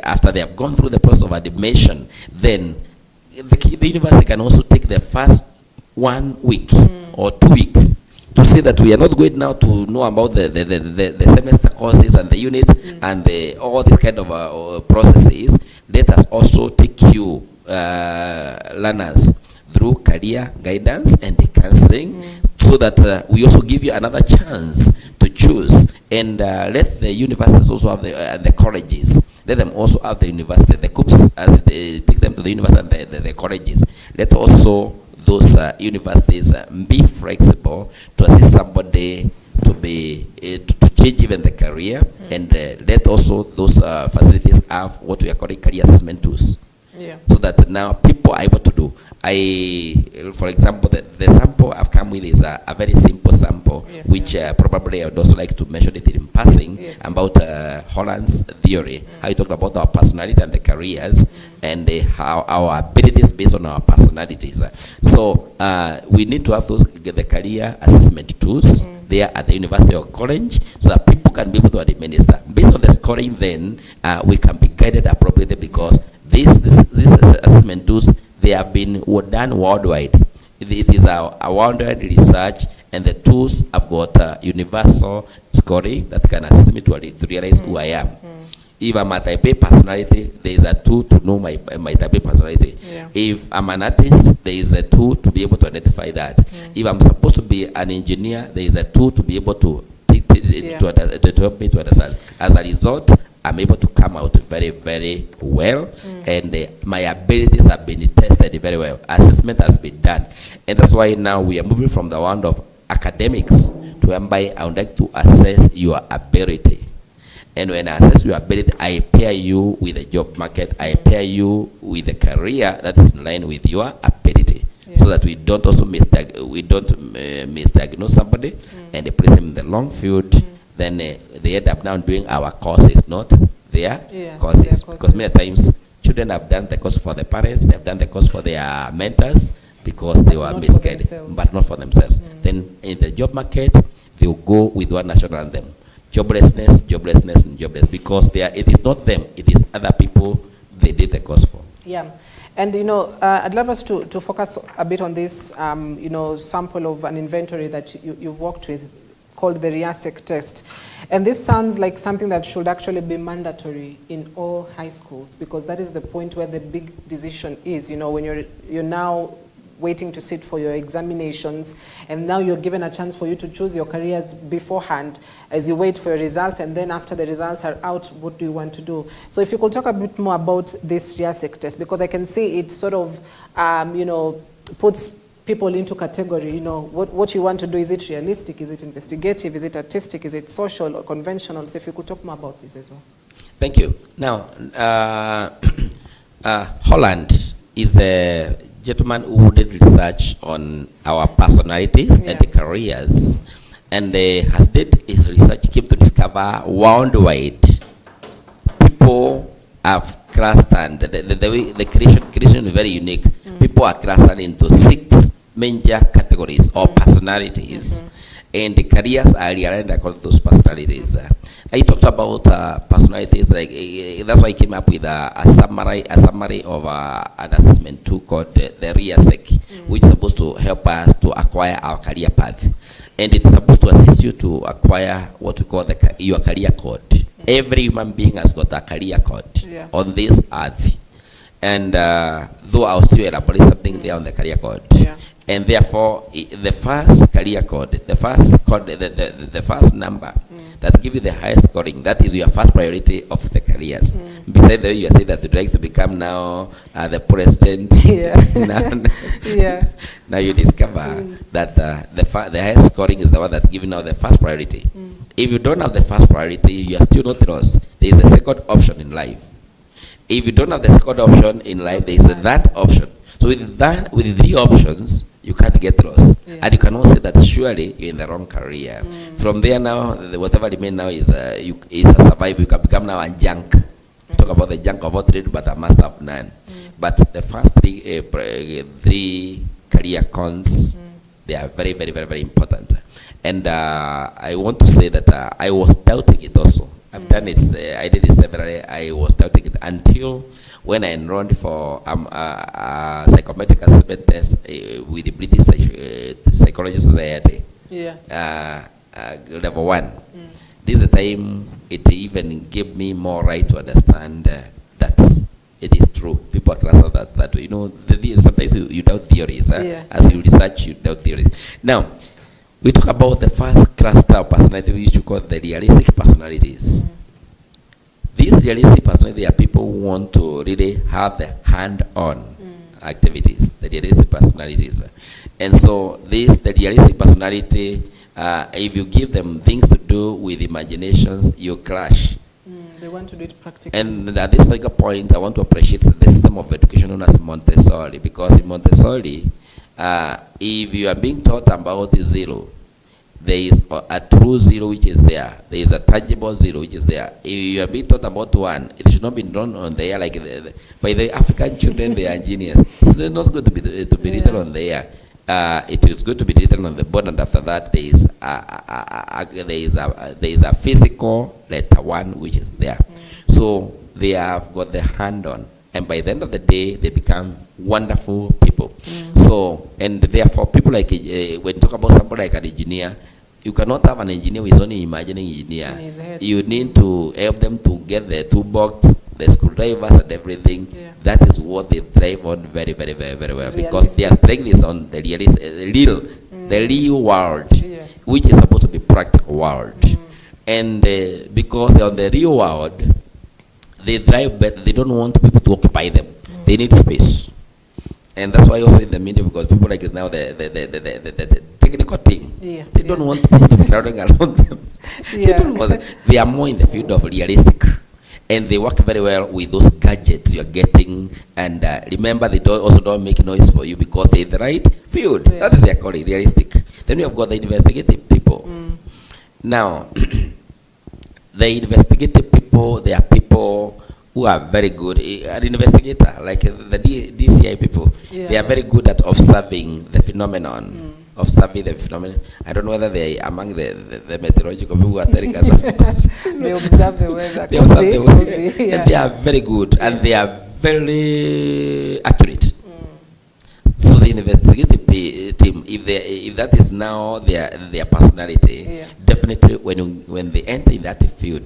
Speaker 7: after they have gone through the process of admission, then the university can also take the first 1 week or 2 weeks to say that we are not going now to know about the semester courses and the unit and all these kind of processes. Let us also take you learners through career guidance and the counseling, so that we also give you another chance to choose. And let the universities also have the colleges. Let them also have the university, the COOPS, as they take them to the university and the colleges. Let also those universities be flexible to assist somebody to be to change even the career, and let also those facilities have what we are calling career assessment tools, so that now people are able to do. For example, the sample I've come with is a very simple sample, which probably I would also like to mention it in passing, about Holland's theory, how he talked about our personality and the careers, and how our abilities based on our personalities. So we need to have the career assessment tools there at the university or college, so that people can be able to administer. Based on the scoring, then we can be guided appropriately, because these assessment tools, they have been done worldwide. It is a worldwide research, and the tools have got universal scoring that can assist me to realize who I am. If I'm a type A personality, there is a tool to know my type A personality. If I'm an artist, there is a tool to be able to identify that. If I'm supposed to be an engineer, there is a tool to be able to help me to understand. As a result, I'm able to come out very, very well, and my abilities have been tested very well. Assessment has been done, and that's why now we are moving from the world of academics to whereby I would like to assess your ability. And when I assess your ability, I pair you with the job market. I pair you with a career that is in line with your ability, so that we don't also misdiagnose somebody and place them in the long field. Then they end up now doing our courses, not their courses. Because many times children have done the course for the parents, they have done the course for their mentors because they were misguided, but not for themselves. Then in the job market, they will go with one national anthem: joblessness, joblessness, and jobless, because it is not them, it is other people they did the course for.
Speaker 1: Yeah. And, I'd love us to focus a bit on this, sample of an inventory that you've worked with called the RIASEC test. And this sounds like something that should actually be mandatory in all high schools, because that is the point where the big decision is, when you're now waiting to sit for your examinations, and now you're given a chance for you to choose your careers beforehand as you wait for your results, and then after the results are out, what do you want to do? So if you could talk a bit more about this RIASEC test, because I can see it sort of, puts people into category, what you want to do. Is it realistic? Is it investigative? Is it artistic? Is it social or conventional? So if you could talk more about this as well.
Speaker 7: Thank you. Now, Holland is the gentleman who did research on our personalities and the careers, and has did his research, came to discover worldwide people have clustered. The way the creation is very unique. People are clustered into 6 major categories or personalities, and the careers are aligned according to those personalities. I talked about personalities, like that's why I came up with a summary of an assessment tool called the RIASEC, which is supposed to help us to acquire our career path, and it is supposed to assist you to acquire what we call your career code. Every human being has got a career code on this earth, and though I'll still elaborate something there on the career code. And therefore, the first career code, the first number that gives you the highest scoring, that is your first priority of the careers. Besides the way you say that you'd like to become now the president, now you discover that the highest scoring is the one that gives you now the first priority. If you don't have the first priority, you are still not lost. There is a second option in life. If you don't have the second option in life, there is that option. So with 3 options, you can't get lost. And you cannot say that surely you're in the wrong career. From there now, whatever remains now is a survival. You can become now a junk. Talk about the junk of all trade, but a master of none. But the first 3 career cons, they are very, very, very, very important. And I want to say that I was doubting it also. I've done it, I did it severally. I was doubting it until when I enrolled for a psychometric assessment test with the British Psychology Society, level 1. This is the time it even gave me more right to understand that it is true. People are class that sometimes you doubt theories. As you research, you doubt theories. Now, we talk about the first cluster of personality, which we call the realistic personalities. These realistic personalities are people who want to really have the hand-on activities, the realistic personalities. And so the realistic personality, if you give them things to do with imaginations, you crash.
Speaker 1: They want to do it practically.
Speaker 7: And at this particular point, I want to appreciate the system of education known as Montessori, because in Montessori, if you are being taught about the 0, there is a true 0 which is there. There is a tangible 0 which is there. If you are being taught about 1, it should not be drawn on there like by the African children. They are genius. So they're not going to be written on there. It is good to be written on the board, and after that there is a physical letter 1 which is there. So they have got the hand on, and by the end of the day they become wonderful people. So, and therefore people like when you talk about somebody like an engineer, you cannot have an engineer who is only imagining engineer. You need to help them to get the toolbox, the screwdrivers and everything. That is what they thrive on very, very, very, very well, because their strength is on the real world, which is supposed to be practical world. And because they're on the real world, they thrive better. They don't want people to occupy them. They need space. And that's why also in the media, because people like it now, the technical team,
Speaker 1: Yeah,
Speaker 7: They don't
Speaker 1: yeah.
Speaker 7: want people to be crowding around them.
Speaker 1: Yeah.
Speaker 7: They are more in the field of realistic. And they work very well with those gadgets you're getting. And remember, they also don't make noise for you because they're in the right field.
Speaker 1: Yeah.
Speaker 7: That is their calling, realistic. Then we have got the investigative people. Now, the investigative people, they are people who are very good. An investigator, like the DCI people,
Speaker 1: Yeah.
Speaker 7: they are very good at observing the phenomenon. Observing the phenomenon. I don't know whether they are among the meteorological people who are telling us.
Speaker 1: They observe the weather.
Speaker 7: They observe the weather.
Speaker 1: Yeah.
Speaker 7: And they are very good, and they are very accurate. So the investigative team, if that is now their personality,
Speaker 1: Yeah.
Speaker 7: definitely when they enter in that field,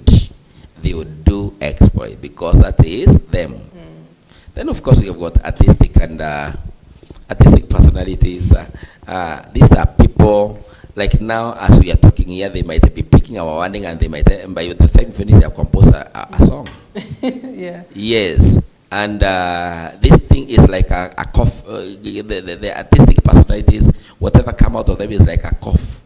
Speaker 7: they will do exploit because that is them. Then of course we have got artistic and artistic personalities. These are people like now as we are talking here, they might be picking our warning and they might by the time finish they have composed a song.
Speaker 1: Yeah.
Speaker 7: Yes. And this thing is like a cough. The artistic personalities, whatever come out of them is like a cough.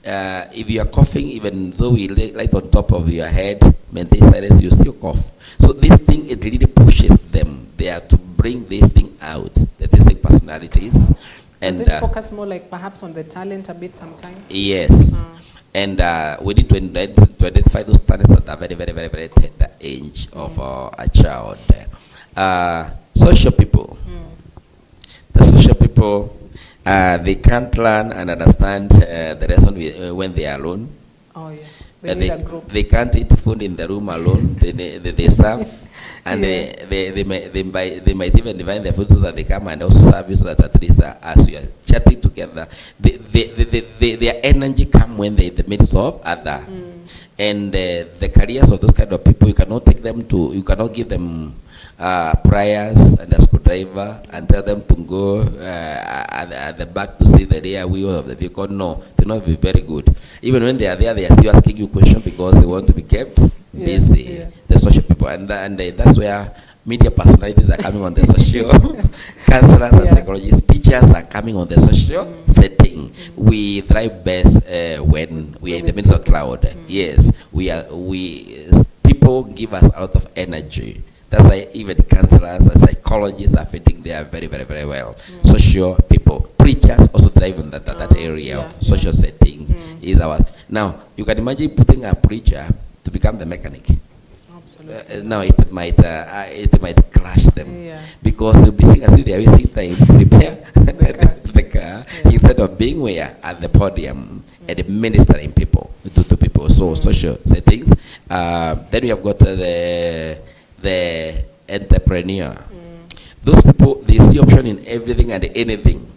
Speaker 7: If you are coughing, even though we light on top of your head, maintain silence, you still cough. So this thing, it really pushes them. They are to bring this thing out, the artistic personalities. And
Speaker 1: Does it focus more like perhaps on the talent a bit sometimes?
Speaker 7: yes. And we need to identify those talents at a very, very, very, very tender age of a child. Social people. The social people, they can't learn and understand the lesson when they are alone.
Speaker 1: Oh, yeah. They need a group.
Speaker 7: They can't eat food in the room alone. They serve. And
Speaker 1: Yeah.
Speaker 7: they might even divide their food so that they come and also serve you, so that at least as you are chatting together, their energy come when they're in the midst of other. And the careers of those kind of people, you cannot give them prayers and a screwdriver and tell them to go at the back to see the rear wheel of the vehicle. No, they're not very good. Even when they are there, they are still asking you questions because they want to be kept busy.
Speaker 1: Yeah.
Speaker 7: The social people, and that's where media personalities are coming on the social. Counselors and psychologists, teachers are coming on the social setting. We thrive best when we are in the middle of crowd. Yes, people give us a lot of energy. That's why even counselors and psychologists are fitting there very, very, very well. Social people, preachers also thrive in that area of social settings. Is our now you can imagine putting a preacher to become the mechanic. Now it might clash them because they'll be seeing as if they are wasting time to repair the car instead of being at the podium and ministering people to people. So social settings. Then we have got the entrepreneur. Those people, they see option in everything and anything.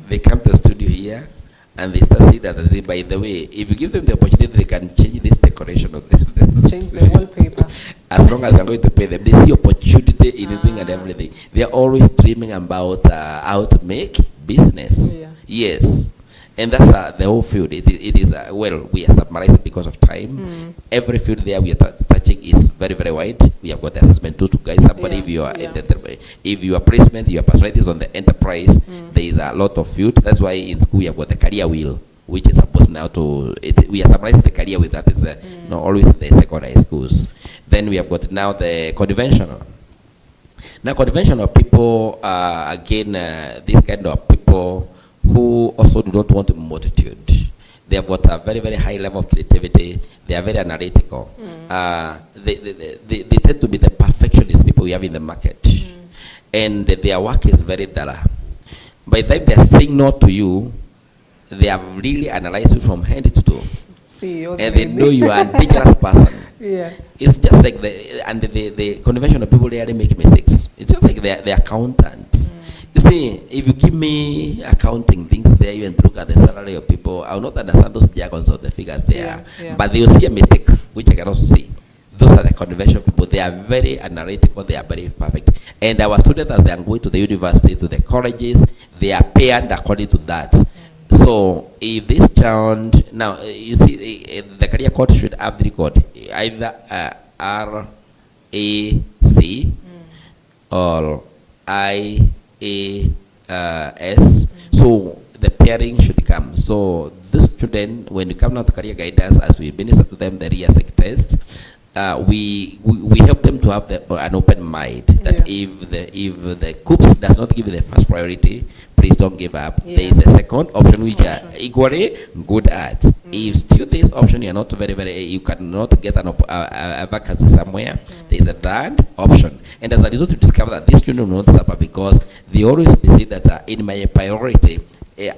Speaker 7: They come to the studio here and they start seeing that, by the way, if you give them the opportunity, they can change this decoration of this.
Speaker 1: Change the wallpaper.
Speaker 7: As long as you're going to pay them, they see opportunity in anything and everything. They're always dreaming about how to make business. Yes. And that's the whole field. It is well, we are summarizing because of time. Every field there we are touching is very, very wide. We have got the assessment tools to guide somebody. If you are if your placement, your personality is on the enterprise, there is a lot of field. That's why in school we have got the career wheel, which is supposed now to we are summarizing the career with that is not always in the secondary schools. Then we have got now the conventional. Now conventional people again this kind of people who also do not want multitude. They have got a very, very high level of creativity. They are very analytical. They tend to be the perfectionist people we have in the market. And their work is very thorough. By the time they are saying no to you, they have really analyzed you from head to toe. And they know you are a dangerous person. It's just like the conventional people, they are making mistakes. It's just like the accountants. You see, if you give me accounting things there, you and look at the salary of people, I will not understand those jargons of the figures there. But they will see a mistake, which I cannot see. Those are the conventional people. They are very analytical. They are very perfect. And our students, as they are going to the university, to the colleges, they are paid according to that. So if this child, now you see, the career code should have the code, either RAC or IAS. So the pair preparing should come. So this student, when you come now to career guidance, as we minister to them the RIASEC test, we help them to have an open mind that if the COOPS does not give you the first priority, please don't give up. There is a second option which are equally good at. If still this option you're not you cannot get a vacancy somewhere, there is a third option. And as a result, you discover that these students will not suffer because they always say that in my priority,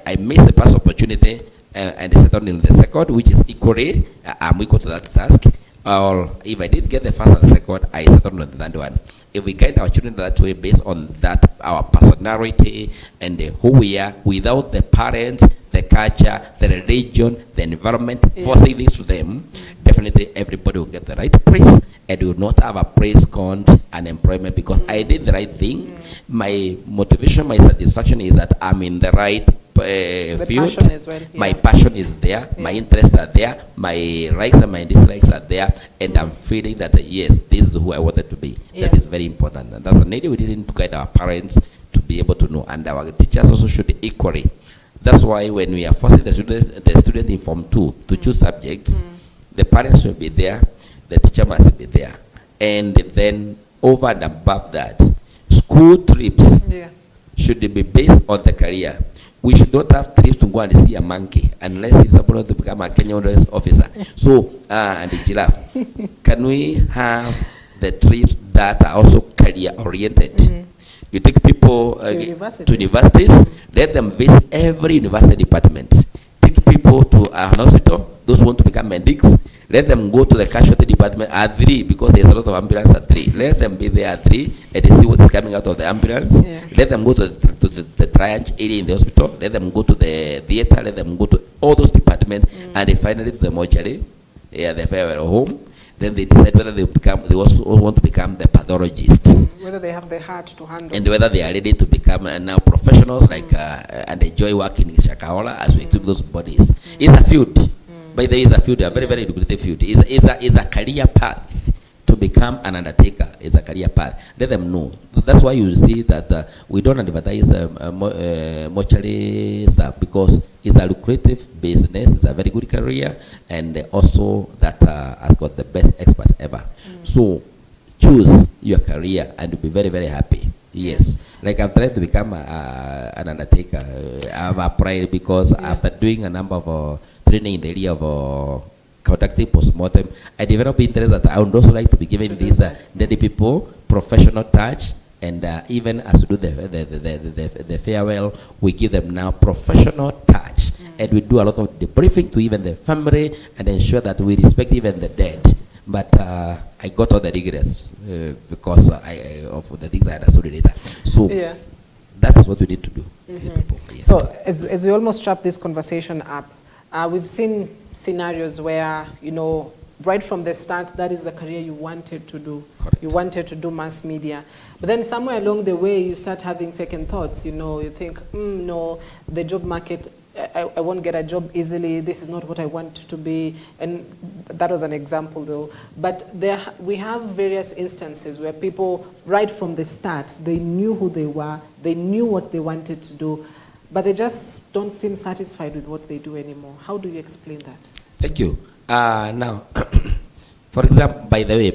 Speaker 7: I missed the first opportunity and they settled in the second, which is equally, I'm equal to that task. Or if I didn't get the first and the second, I settled on the third one. If we guide our children that way based on that, our personality and who we are, without the parents, the culture, the religion, the environment, forcing this to them, definitely everybody will get the right place and will not have a praise count and employment because I did the right thing. My motivation, my satisfaction is that I'm in the right field.
Speaker 1: Passion as well,
Speaker 7: my passion is there, my interests are there, my likes and my dislikes are there, and I'm feeling that yes, this is who I wanted to be. That is very important, and that's an area we didn't guide our parents to be able to know, and our teachers also should equally. That's why when we are forcing the student in Form 2 to choose subjects, the parents should be there, the teacher must be there, and then over and above that, school trips should be based on the career. We should not have trips to go and see a monkey unless it's someone wants to become a Kenya Wilderness officer. So, and the giraffe. Can we have the trips that are also career oriented? You take people to universities, let them visit every university department. Take people to an hospital, those who want to become medics, let them go to the casualty department at 3 because there's a lot of ambulance at 3. Let them be there at 3 and they see what is coming out of the ambulance. Let them go to the triage area in the hospital. Let them go to the theater. Let them go to all those departments and they finally to the mortuary, the farewell home. Then they decide whether they also want to become the pathologists.
Speaker 1: Whether they have the heart to handle.
Speaker 7: And whether they are ready to become now professionals and enjoy working in Shakahola as we equip those bodies. It's a field. But there is a field, a very, very lucrative field. Is a career path to become an undertaker. It's a career path. Let them know. That's why you see that we don't advertise mortuary stuff because it's a lucrative business. It's a very good career, and also that has got the best experts ever. So choose your career and you'll be very, very happy. Yes, like I'm trying to become an undertaker. I have a pride because after doing a number of training in the area of conducting post-mortem, I developed interest that I would also like to be given these dead people professional touch, and even as we do the farewell, we give them now professional touch, and we do a lot of debriefing to even the family and ensure that we respect even the dead. But I got all the regrets because of the things I understood later. So that is what we need to do. People, yes.
Speaker 1: So as we almost wrap this conversation up, we've seen scenarios where, you know, right from the start, that is the career you wanted to do.
Speaker 7: Correct.
Speaker 1: You wanted to do mass media. But then somewhere along the way, you start having second thoughts. You know, you think, no, the job market, I won't get a job easily. This is not what I want to be. And that was an example, though. But we have various instances where people, right from the start, they knew who they were. They knew what they wanted to do. But they just don't seem satisfied with what they do anymore. How do you explain that?
Speaker 7: Thank you. Now, for example, by the way,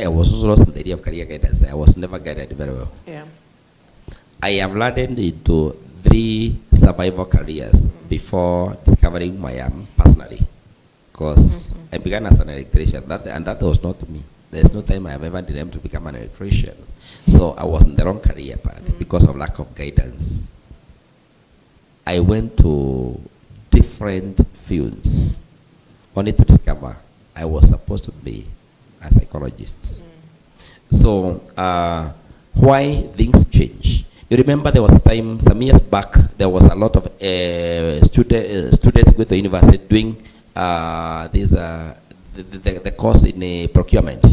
Speaker 7: I was also lost in the area of career guidance. I was never guided very well.
Speaker 1: Yeah.
Speaker 7: I have learned into 3 survival careers before discovering my personally. Because I began as an electrician, and that was not me. There's no time I have ever dreamed to become an electrician. So I was in the wrong career path because of lack of guidance. I went to different fields only to discover I was supposed to be a psychologist. So why things change? You remember there was a time, some years back, there was a lot of students going to university doing the course in procurement.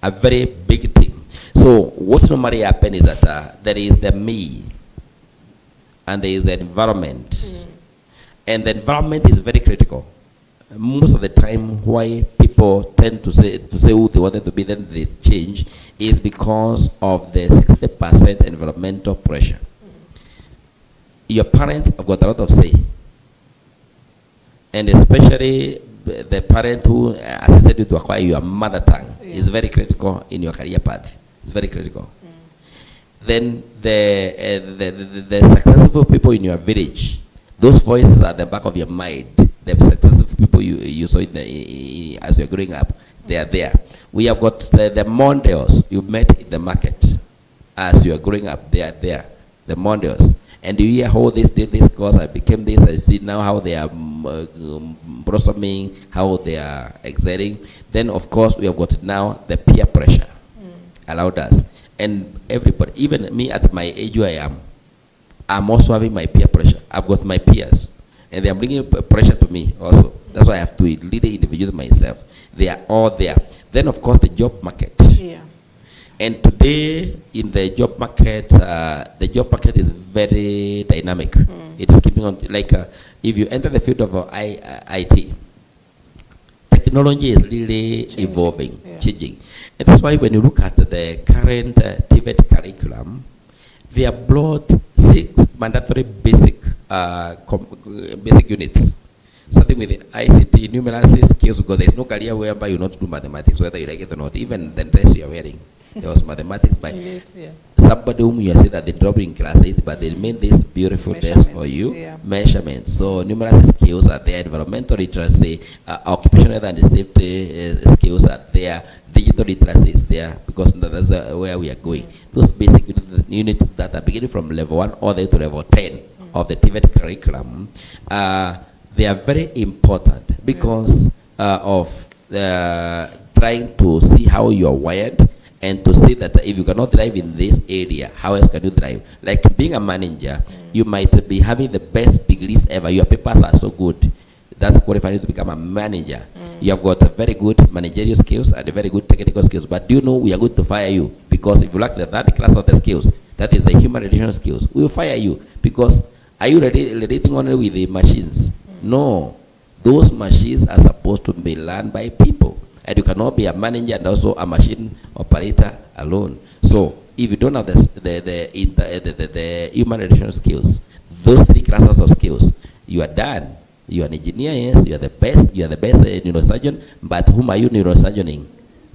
Speaker 7: A very big thing. So what's normally happen is that there is the me and there is the environment. And the environment is very critical. Most of the time why people tend to say who they wanted to be, then they change, is because of the 60% environmental pressure. your parents have got a lot of say. And especially the parent who assisted you to acquire your mother tongue is very critical in your career path. It's very critical. Then the successful people in your village, those voices at the back of your mind, the successful people you saw as you're growing up, they are there. We have got the models you met in the market as you are growing up. They are there, the models. And you hear how this did this course, I became this, I see now how they are blossoming, how they are excelling. Then of course we have got now the peer pressure allowed us. And everybody, even me at my age where I am, I'm also having my peer pressure. I've got my peers, and they are bringing pressure to me also. That's why I have to lead the individual myself. They are all there. Then of course the job market.
Speaker 1: Yeah.
Speaker 7: And today in the job market is very dynamic. It is keeping on, like if you enter the field of IT, technology is really evolving, changing. And that's why when you look at the current TVET curriculum, they have brought 6 mandatory basic units. Something with the ICT, numeracy skills, because there's no career whereby you not do mathematics, whether you like it or not. Even the dress you're wearing, there was mathematics by somebody whom you say that they dropped in class 8, but they made this beautiful dress for you, measurements. So numeracy skills are there, environmental literacy, occupational health and safety skills are there, digital literacy is there, because that's where we are going. Those basic units that are beginning from level 1 all the way to level 10 of the TVET curriculum, they are very important because of trying to see how you are wired, and to see that if you cannot drive in this area, how else can you drive? Like being a manager, you might be having the best degrees ever. Your papers are so good. That's qualifying you to become a manager. You have got very good managerial skills and very good technical skills. But do you know we are going to fire you? Because if you lack the third class of the skills, that is the human relational skills, we will fire you. Because are you relating only with the machines? No. Those machines are supposed to be learned by people. And you cannot be a manager and also a machine operator alone. So if you don't have the human relational skills, those 3 classes of skills, you are done. You are an engineer, yes, you are the best neurosurgeon, but whom are you neurosurgeoning?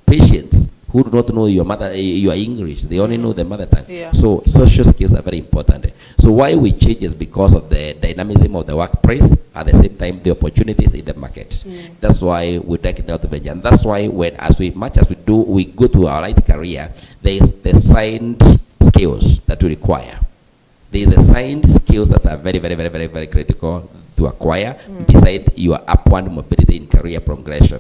Speaker 7: Patients who do not know your English, they only know the mother tongue. So social skills are very important. So why we change is because of the dynamism of the workplace, at the same time the opportunities in the market. That's why we take it out of it. And that's why when we go to our right career, there is the signed skills that we require. There is the signed skills that are very, very, very, very, very critical to acquire beside your upward mobility in career progression.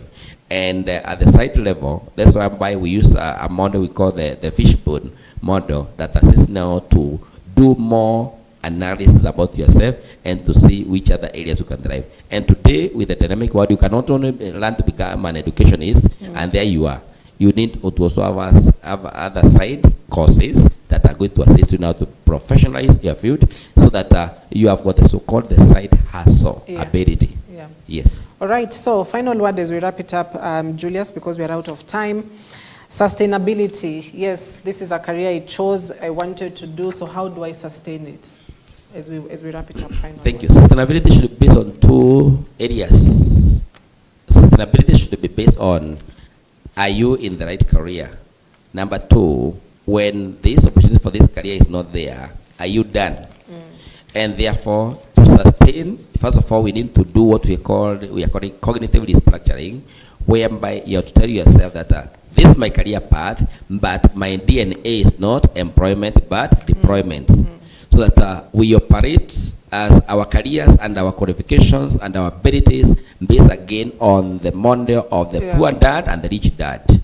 Speaker 7: And at the side level, that's why we use a model we call the fishbone model that assists now to do more analysis about yourself and to see which other areas you can drive. And today, with the dynamic world, you can not only learn to become an educationist, and there you are. You need to also have other side courses that are going to assist you now to professionalize your field, so that you have got the so-called the side hustle ability. Yes. All right. So final word as we wrap it up, Julius, because we are out of time. Sustainability. Yes, this is a career I chose, I wanted to do. So how do I sustain it? As we wrap it up. Final Thank word. You. Sustainability should be based on 2 areas. Sustainability should be based on, are you in the right career? Number 2, when this opportunity for this career is not there, are you done? And therefore, to sustain, first of all, we need to do what we are calling cognitive restructuring, whereby you have to tell yourself that this is my career path, but my DNA is not employment, but deployment. So that we operate as our careers and our qualifications and our abilities based again on the model of the poor dad and the rich dad.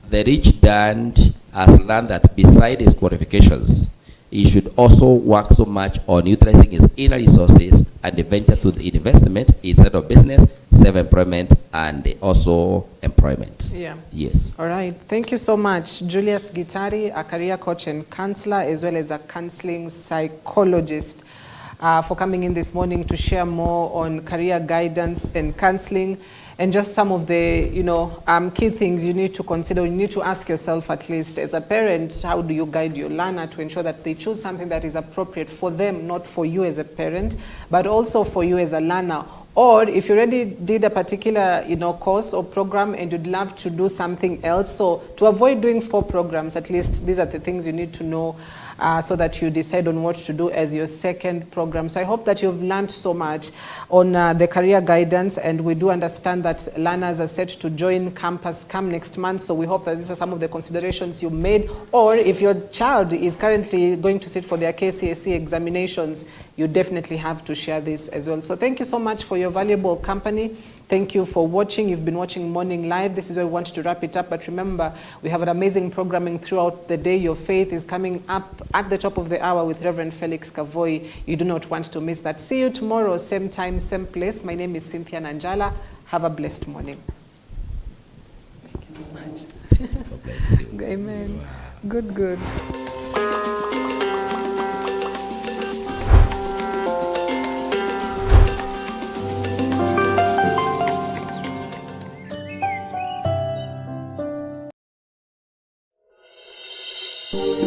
Speaker 7: The rich dad has learned that beside his qualifications, he should also work so much on utilizing his inner resources and venture to the investment instead of business, self-employment, and also employment. Yes. All right. Thank you so much, Julius Gitari, a career coach and counselor, as well as a counseling psychologist, for coming in this morning to share more on career guidance and counseling.
Speaker 1: and just some of the, key things you need to consider. You need to ask yourself, at least as a parent, how do you guide your learner to ensure that they choose something that is appropriate for them, not for you as a parent, but also for you as a learner. Or if you already did a particular, course or program and you'd love to do something else, so to avoid doing 4 programs, at least these are the things you need to know so that you decide on what to do as your second program. So I hope that you've learned so much on the career guidance, and we do understand that learners are set to join campus come next month, so we hope that these are some of the considerations you made. Or if your child is currently going to sit for their KCSE examinations, you definitely have to share this as well. So thank you so much for your valuable company. Thank you for watching. You've been watching Morning Live. This is where we want to wrap it up. But remember, we have an amazing programming throughout the day. Your Faith is coming up at the top of the hour with Reverend Felix Kavoi. You do not want to miss that. See you tomorrow, same time, same place. My name is Cynthia Nanjala. Have a blessed morning. Thank you so much.
Speaker 7: God bless you.
Speaker 1: Amen. Wow. Good.
Speaker 6: Thank you.